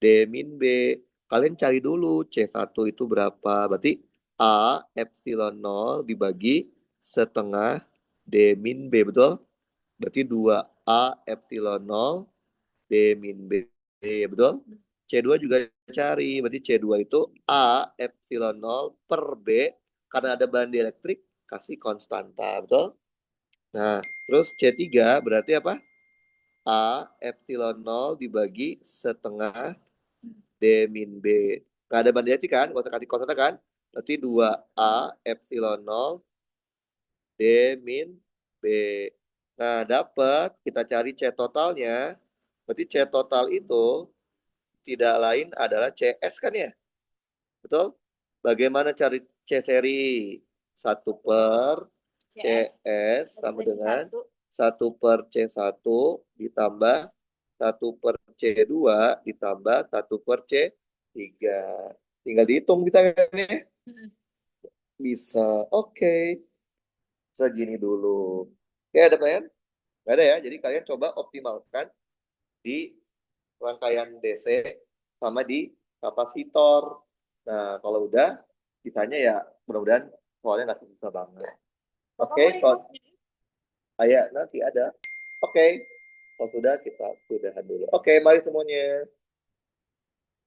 D min B. Kalian cari dulu C1 itu berapa. Berarti A epsilon 0 dibagi setengah D min B, betul? Berarti 2A epsilon 0 D min B, betul? C2 juga cari. Berarti C2 itu A epsilon 0 per B. Karena ada bahan dielektrik, kasih konstanta, betul? Nah, terus C3 berarti apa? A epsilon 0 dibagi setengah D min B. Nggak ada bahan dielektrik kan? Konstanta kasih konstanta kan? Berarti 2A epsilon 0 D min B. Nah, dapat kita cari C totalnya. Berarti C total itu tidak lain adalah CS kan ya? Betul? Bagaimana cari C seri? 1/CS sama dengan 1/C1 ditambah 1/C2 ditambah 1/C3. Tinggal dihitung kita kan ya? Bisa. Oke. Segini dulu. Oke, ada pertanyaan? Nggak ada ya? Jadi kalian coba optimalkan di rangkaian DC sama di kapasitor. Nah, kalau udah, ditanya ya mudah-mudahan soalnya nggak susah banget. Oke, kalau nanti ada. Oke, kalau sudah kita udahan dulu. Oke, mari semuanya.